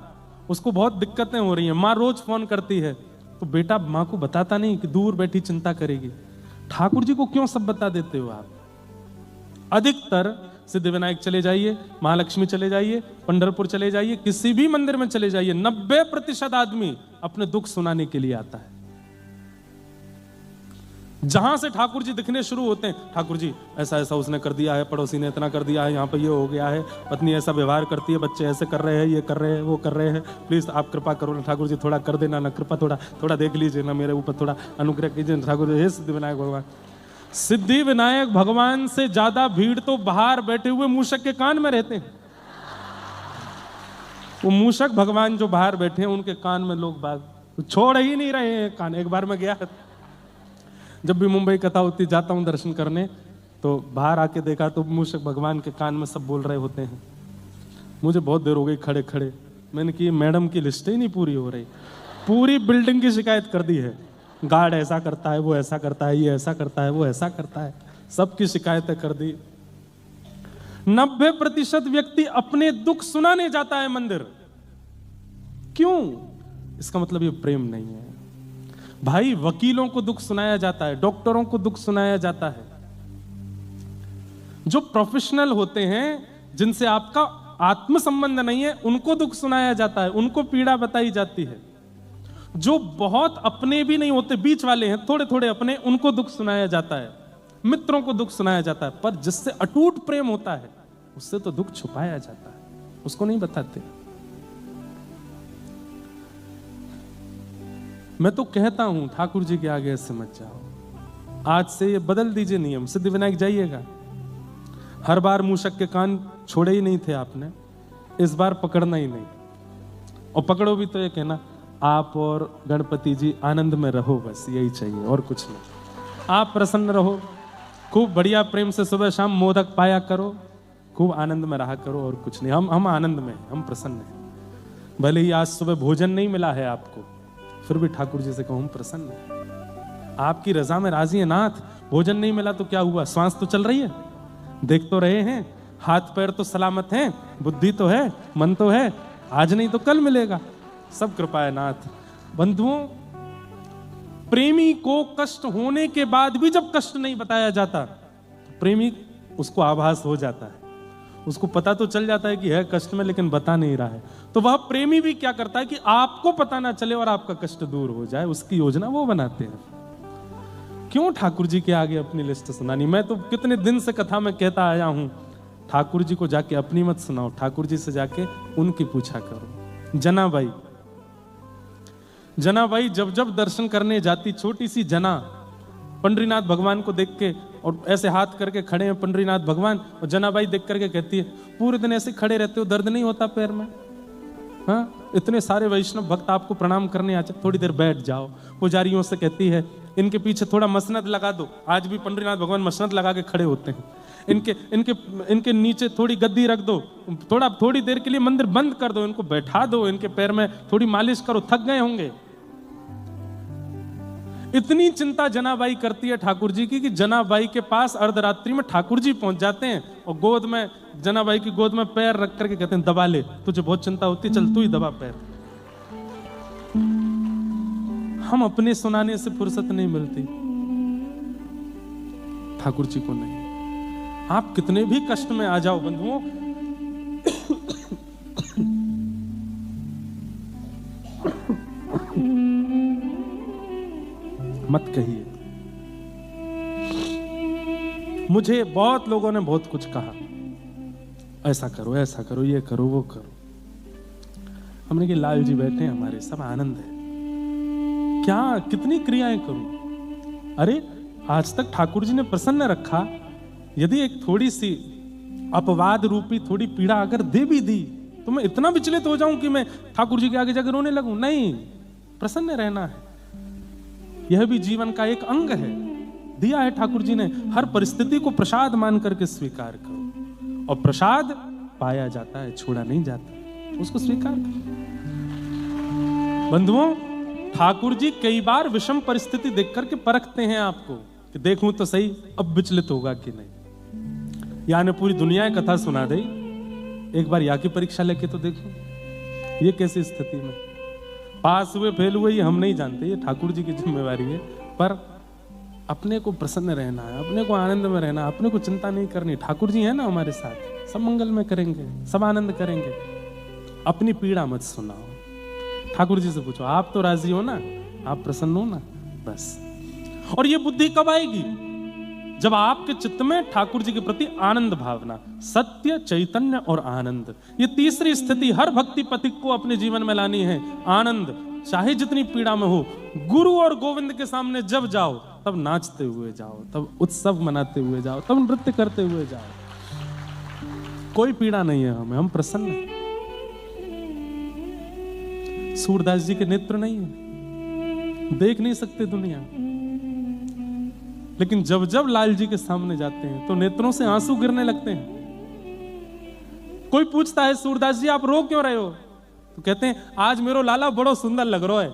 उसको बहुत दिक्कतें हो रही हैं, मां रोज फोन करती है, तो बेटा मां को बताता नहीं कि दूर बैठी चिंता करेगी। ठाकुर जी को क्यों सब बता देते हो आप? अधिकतर सिद्धिविनायक चले जाइए, महालक्ष्मी चले जाइए, पंढरपुर चले जाइए, किसी भी मंदिर में चले जाइए, 90% आदमी अपने दुख सुनाने के लिए आता है। जहां से ठाकुर जी दिखने शुरू होते हैं, ठाकुर जी ऐसा ऐसा उसने कर दिया है, पड़ोसी ने इतना कर दिया है, यहाँ पे ये हो गया है, पत्नी ऐसा व्यवहार करती है, बच्चे ऐसे कर रहे हैं, ये कर रहे हैं, वो कर रहे हैं, प्लीज आप कृपा करो ना ठाकुर जी, थोड़ा कर देना ना, कृपा थोड़ा थोड़ा देख लीजिए ना, मेरे ऊपर थोड़ा अनुग्रह कीजिए ठाकुर जी। हे सिद्धि विनायक भगवान, सिद्धि विनायक भगवान से ज्यादा भीड़ तो बाहर बैठे हुए मूषक के कान में रहते हैं। वो मूषक भगवान जो बाहर बैठे हैं उनके कान में लोग बात छोड़ ही नहीं रहे हैं कान। एक बार मैं गया, जब भी मुंबई कथा होती जाता हूं दर्शन करने, तो बाहर आके देखा तो मूषक भगवान के कान में सब बोल रहे होते हैं। मुझे बहुत देर हो गई खड़े खड़े, मैंने कि मैडम की लिस्ट ही नहीं पूरी हो रही, पूरी बिल्डिंग की शिकायत कर दी है, गार्ड ऐसा करता है, वो ऐसा करता है, ये ऐसा करता है, वो ऐसा करता है, सबकी शिकायतें कर दी। 90% व्यक्ति अपने दुख सुनाने जाता है मंदिर। क्यों? इसका मतलब ये प्रेम नहीं है भाई। वकीलों को दुख सुनाया जाता है, डॉक्टरों को दुख सुनाया जाता है, जो प्रोफेशनल होते हैं जिनसे आपका आत्म संबंध नहीं है उनको दुख सुनाया जाता है, उनको पीड़ा बताई जाती है। जो बहुत अपने भी नहीं होते, बीच वाले हैं, थोड़े थोड़े अपने, उनको दुख सुनाया जाता है, मित्रों को दुख सुनाया जाता है। पर जिससे अटूट प्रेम होता है उससे तो दुख छुपाया जाता है, उसको नहीं बताते। मैं तो कहता हूं ठाकुर जी के आगे ऐसे मत जाओ। आज से ये बदल दीजिए नियम, सिद्धि विनायक जाइएगा। हर बार मूषक के कान छोड़े ही नहीं थे आपने, इस बार पकड़ना ही नहीं, और पकड़ो भी तो ये कहना आप और गणपति जी आनंद में रहो, बस यही चाहिए और कुछ नहीं। आप प्रसन्न रहो, खूब बढ़िया प्रेम से सुबह शाम मोदक पाया करो, खूब आनंद में रहा करो और कुछ नहीं। हम आनंद में, हम प्रसन्न हैं। भले ही आज सुबह भोजन नहीं मिला है आपको, फिर भी ठाकुर जी से कहूं हम प्रसन्न हैं, आपकी रजा में राजी है नाथ। भोजन नहीं मिला तो क्या हुआ, श्वास तो चल रही है, देख तो रहे हैं, हाथ पैर तो सलामत हैं, बुद्धि तो है, मन तो है, आज नहीं तो कल मिलेगा, सब कृपा है नाथ। बंधुओं, प्रेमी को कष्ट होने के बाद भी जब कष्ट नहीं बताया जाता, प्रेमी उसको आभास हो जाता है, उसको पता तो चल जाता है कि है कष्ट में, लेकिन बता नहीं रहा है। तो वह प्रेमी भी क्या करता है कि आपको पता ना चले और आपका कष्ट दूर हो जाए, उसकी योजना वो बनाते हैं। क्यों ठाकुर जी के आगे अपनी लिस्ट सुनानी? मैं तो कितने दिन से कथा में कहता आया हूं, ठाकुर जी को जाके अपनी मत सुनाओ, ठाकुर जी से जाके उनकी पूछा करो। जनाबाई जब जब दर्शन करने जाती, छोटी सी जना, पंडरीनाथ भगवान को देख के और ऐसे हाथ करके खड़े हैं पंडरीनाथ भगवान, और जनाबाई देख करके कहती है पूरे दिन ऐसे खड़े रहते हो, दर्द नहीं होता पैर में? हाँ, इतने सारे वैष्णव भक्त आपको प्रणाम करने आ जाते, थोड़ी देर बैठ जाओ। पुजारियों से कहती है इनके पीछे थोड़ा मसनद लगा दो। आज भी पंडरीनाथ भगवान मसनद लगा के खड़े होते हैं। इनके नीचे थोड़ी गद्दी रख दो, थोड़ी देर के लिए मंदिर बंद कर दो, इनको बैठा दो, इनके पैर में थोड़ी मालिश करो, थक गए होंगे। इतनी चिंता जनाबाई करती है ठाकुर जी की कि जनाबाई के पास अर्धरात्रि में ठाकुर जी पहुंच जाते हैं और गोद में, जनाबाई की गोद में पैर रख करके कहते हैं दबा ले, तुझे बहुत चिंता होती है, चल तू ही दबा पैर। हम अपने सुनाने से फुर्सत नहीं मिलती, ठाकुर जी को नहीं। आप कितने भी कष्ट में आ जाओ बंधुओं, मत कहिए। मुझे बहुत लोगों ने बहुत कुछ कहा, ऐसा करो, ऐसा करो, ये करो, वो करो। हमने कहा लाल जी बैठे हैं हमारे, सब आनंद है, क्या कितनी क्रियाएं करूं? अरे आज तक ठाकुर जी ने प्रसन्न रखा, यदि एक थोड़ी सी अपवाद रूपी थोड़ी पीड़ा अगर दे भी दी तो मैं इतना विचलित हो जाऊं कि मैं ठाकुर जी के आगे जाकर रोने लगूं? नहीं, प्रसन्न रहना है, यह भी जीवन का एक अंग है, दिया है ठाकुर जी ने। हर परिस्थिति को प्रसाद मान करके स्वीकार करो, और प्रसाद पाया जाता है, छोड़ा नहीं जाता, उसको स्वीकार करो। बंधुओं, ठाकुर जी कई बार विषम परिस्थिति देख करके परखते हैं आपको कि देखूं तो सही अब विचलित होगा कि नहीं। यानी पूरी दुनिया कथा सुना दे, एक बार यहाँ की परीक्षा लेके तो देखो, ये कैसी स्थिति में पास हुए फेल हुए ये हम नहीं जानते, ये ठाकुर जी की जिम्मेवारी है। पर अपने को प्रसन्न रहना है, अपने को आनंद में रहना, अपने को चिंता नहीं करनी। ठाकुर जी है ना हमारे साथ, सब मंगल में करेंगे, सब आनंद करेंगे। अपनी पीड़ा मत सुनाओ, ठाकुर जी से पूछो आप तो राजी हो ना, आप प्रसन्न हो ना, बस। और ये बुद्धि कब आएगी? जब आपके चित्त में ठाकुर जी के प्रति आनंद भावना, सत्य, चैतन्य और आनंद, ये तीसरी स्थिति हर भक्ति पथिक को अपने जीवन में लानी है। आनंद, चाहे जितनी पीड़ा में हो, गुरु और गोविंद के सामने जब जाओ तब नाचते हुए जाओ, तब उत्सव मनाते हुए जाओ, तब नृत्य करते हुए जाओ। कोई पीड़ा नहीं है हमें, हम प्रसन्न हैं। सूरदास जी के नेत्र नहीं है, देख नहीं सकते दुनिया, लेकिन जब जब लाल जी के सामने जाते हैं तो नेत्रों से आंसू गिरने लगते हैं। कोई पूछता है सूरदास जी आप रो क्यों रहे हो? तो कहते हैं आज मेरो लाला बड़ो सुंदर लग रहा है,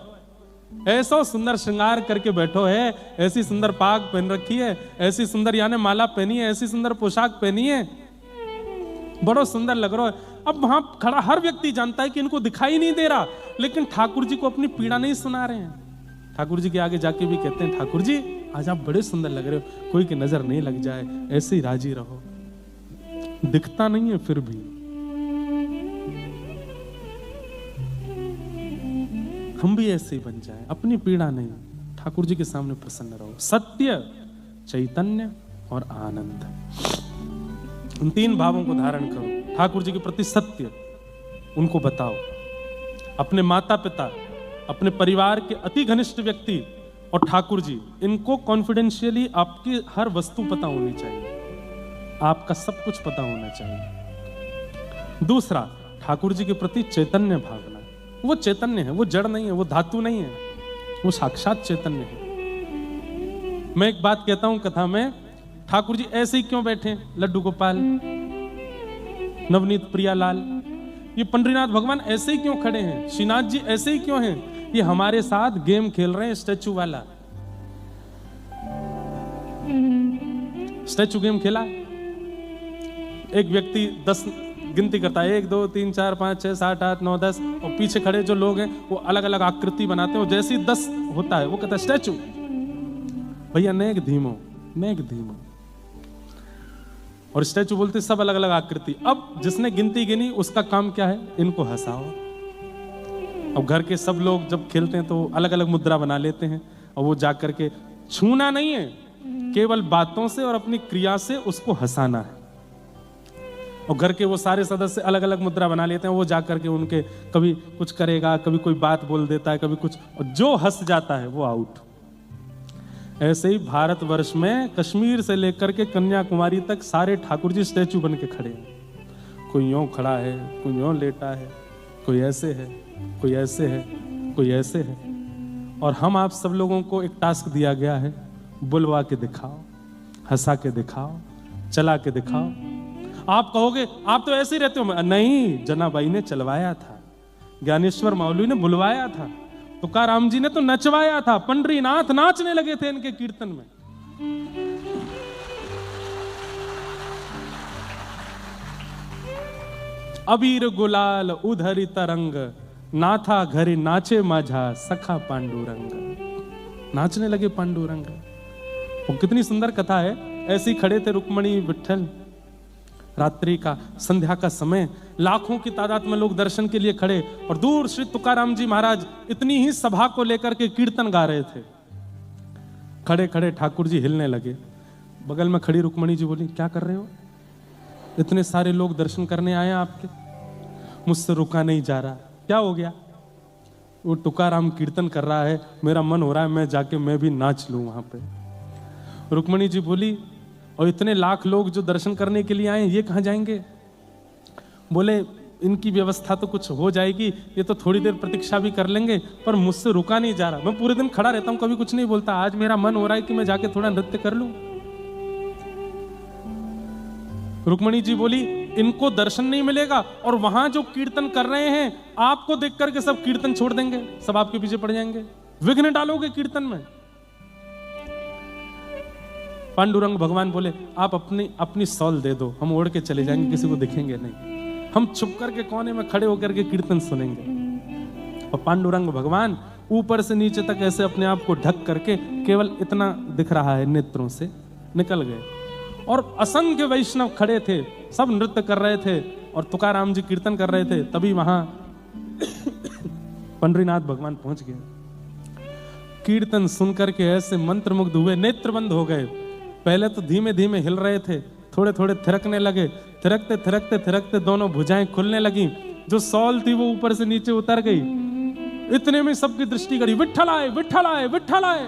ऐसा सुंदर श्रृंगार करके बैठो है, ऐसी सुंदर पाग पहन रखी है, ऐसी सुंदर यानी माला पहनी है, ऐसी सुंदर पोशाक पहनी है, बड़ो सुंदर लग रहा है। अब वहां खड़ा हर व्यक्ति जानता है कि इनको दिखाई नहीं दे रहा, लेकिन ठाकुर जी को अपनी पीड़ा नहीं सुना रहे हैं। ठाकुर जी के आगे जाके भी कहते हैं ठाकुर जी आज आप बड़े सुंदर लग रहे हो, कोई की नजर नहीं लग जाए, ऐसे ही राजी रहो। दिखता नहीं है फिर भी हम भी ऐसे ही बन जाए, अपनी पीड़ा नहीं, ठाकुर जी के सामने प्रसन्न रहो। सत्य, चैतन्य और आनंद, उन तीन भावों को धारण करो। ठाकुर जी के प्रति सत्य, उनको बताओ। अपने माता पिता, अपने परिवार के अति घनिष्ठ व्यक्ति और ठाकुर जी, इनको कॉन्फिडेंशियली आपकी हर वस्तु पता होनी चाहिए, आपका सब कुछ पता होना चाहिए। दूसरा, ठाकुर जी के प्रति चैतन्य भावना। वो चैतन्य है, वो जड़ नहीं है, वो धातु नहीं है, वो साक्षात चैतन्य है। मैं एक बात कहता हूं कथा में, ठाकुर जी ऐसे ही क्यों बैठे? लड्डू गोपाल, नवनीत प्रियालाल, ये पंडरीनाथ भगवान ऐसे ही क्यों खड़े हैं? श्रीनाथ जी ऐसे ही क्यों हैं? ये हमारे साथ गेम खेल रहे हैं, स्टैचू वाला। स्टैचू गेम खेला, एक व्यक्ति 10 गिनती करता है, 1 2 3 4 5 6 7 8 9 10, और पीछे खड़े जो लोग हैं वो अलग अलग आकृति बनाते हैं। जैसे ही 10 होता है वो कहता है स्टैचू। भैया नेक धीमो, नेक धीमो, और स्टैचू बोलते सब अलग अलग आकृति। अब जिसने गिनती गिनी उसका काम क्या है? इनको हंसाओ। अब घर के सब लोग जब खेलते हैं तो अलग अलग मुद्रा बना लेते हैं, और वो जाकर के छूना नहीं है, केवल बातों से और अपनी क्रिया से उसको हंसाना है। और घर के वो सारे सदस्य अलग अलग मुद्रा बना लेते हैं, वो जाकर के उनके कभी कुछ करेगा, कभी कोई बात बोल देता है, कभी कुछ, और जो हंस जाता है वो आउट। ऐसे ही भारतवर्ष में कश्मीर से लेकर के कन्याकुमारी तक सारे ठाकुर जी स्टैचू बन के खड़े हैं। कोई यूं खड़ा है, कोई यूं लेटा है, कोई ऐसे है, कोई ऐसे है, कोई ऐसे है। और हम आप सब लोगों को एक टास्क दिया गया है, बुलवा के दिखाओ, हंसा के दिखाओ, चला के दिखाओ। आप कहोगे आप तो ऐसे ही रहते हो। नहीं, जनाबाई ने चलवाया था, ज्ञानेश्वर माउली ने बुलवाया था, तुकाराम जी ने तो नचवाया था, पंडरीनाथ नाचने लगे थे इनके कीर्तन में। अबीर गुलाल उधरी तरंग, नाथा घरी नाचे माझा सखा पांडुरंग। नाचने लगे पांडुरंग। वो कितनी सुंदर कथा है। ऐसे ही खड़े थे रुक्मणी विट्ठल, रात्रि का, संध्या का समय, लाखों की तादाद में लोग दर्शन के लिए खड़े, और दूर श्री तुकाराम जी महाराज इतनी ही सभा को लेकर के कीर्तन गा रहे थे। खड़े खड़े ठाकुर जी हिलने लगे। बगल में खड़ी रुक्मणी जी बोली क्या कर रहे हो? इतने सारे लोग दर्शन करने आए आपके, मुझसे रुका नहीं जा रहा, क्या हो गया? वो तुकाराम कीर्तन कर रहा है, मेरा मन हो रहा है मैं जाके मैं भी नाच लूं वहां पे। रुक्मणी जी बोली और इतने लाख लोग जो दर्शन करने के लिए आए ये कहाँ जाएंगे? बोले इनकी व्यवस्था तो कुछ हो जाएगी, ये तो थोड़ी देर प्रतीक्षा भी कर लेंगे, पर मुझसे रुका नहीं जा रहा। मैं पूरे दिन खड़ा रहता हूं, कभी कुछ नहीं बोलता, आज मेरा मन हो रहा है कि मैं जाके थोड़ा नृत्य कर लूं। रुक्मणी जी बोली इनको दर्शन नहीं मिलेगा, और वहां जो कीर्तन कर रहे हैं आपको देख करके सब कीर्तन छोड़ देंगे, सब आपके पीछे पड़ जाएंगे, विघ्न डालोगे कीर्तन में। पांडुरंग भगवान बोले आप अपनी सौल दे दो, हम ओढ़ के चले जाएंगे, किसी को दिखेंगे नहीं, हम छुप करके कोने में खड़े होकर के कीर्तन सुनेंगे। और पांडुरंग भगवान ऊपर से नीचे तक ऐसे अपने आप को ढक करके केवल इतना दिख रहा है नेत्रों से, निकल गए। और असंख्य वैष्णव खड़े थे, सब नृत्य कर रहे थे, और तुकाराम जी कीर्तन कर रहे थे। तभी वहां पंडरीनाथ भगवान पहुंच गए। कीर्तन सुनकर के ऐसे मंत्रमुग्ध हुए, नेत्र बंद हो गए। पहले तो धीमे धीमे हिल रहे थे, थोड़े थोड़े थिरकने लगे, थिरकते थिरकते थिरकते दोनों भुजाएं खुलने लगी, जो सौल थी वो ऊपर से नीचे उतर गई। इतने में सबकी दृष्टि करी, विट्ठल आए, विट्ठल आए, विट्ठल आए।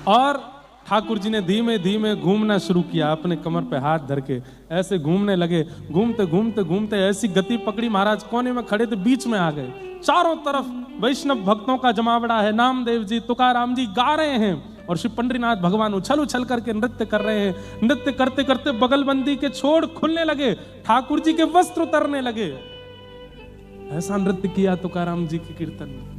और ठाकुर जी ने धीमे धीमे घूमना शुरू किया, अपने कमर पे हाथ धर के ऐसे घूमने लगे। घूमते घूमते घूमते ऐसी गति पकड़ी, महाराज कोने में खड़े थे, बीच में आ गए। चारों तरफ वैष्णव भक्तों का जमावड़ा है, नामदेव जी, तुकाराम जी गा रहे हैं, और श्री पंडरीनाथ भगवान उछल उछल करके नृत्य कर रहे हैं। नृत्य करते करते बगलबंदी के छोड़ खुलने लगे, ठाकुर जी के वस्त्र उतरने लगे। ऐसा नृत्य किया तुकाराम जी के कीर्तन में।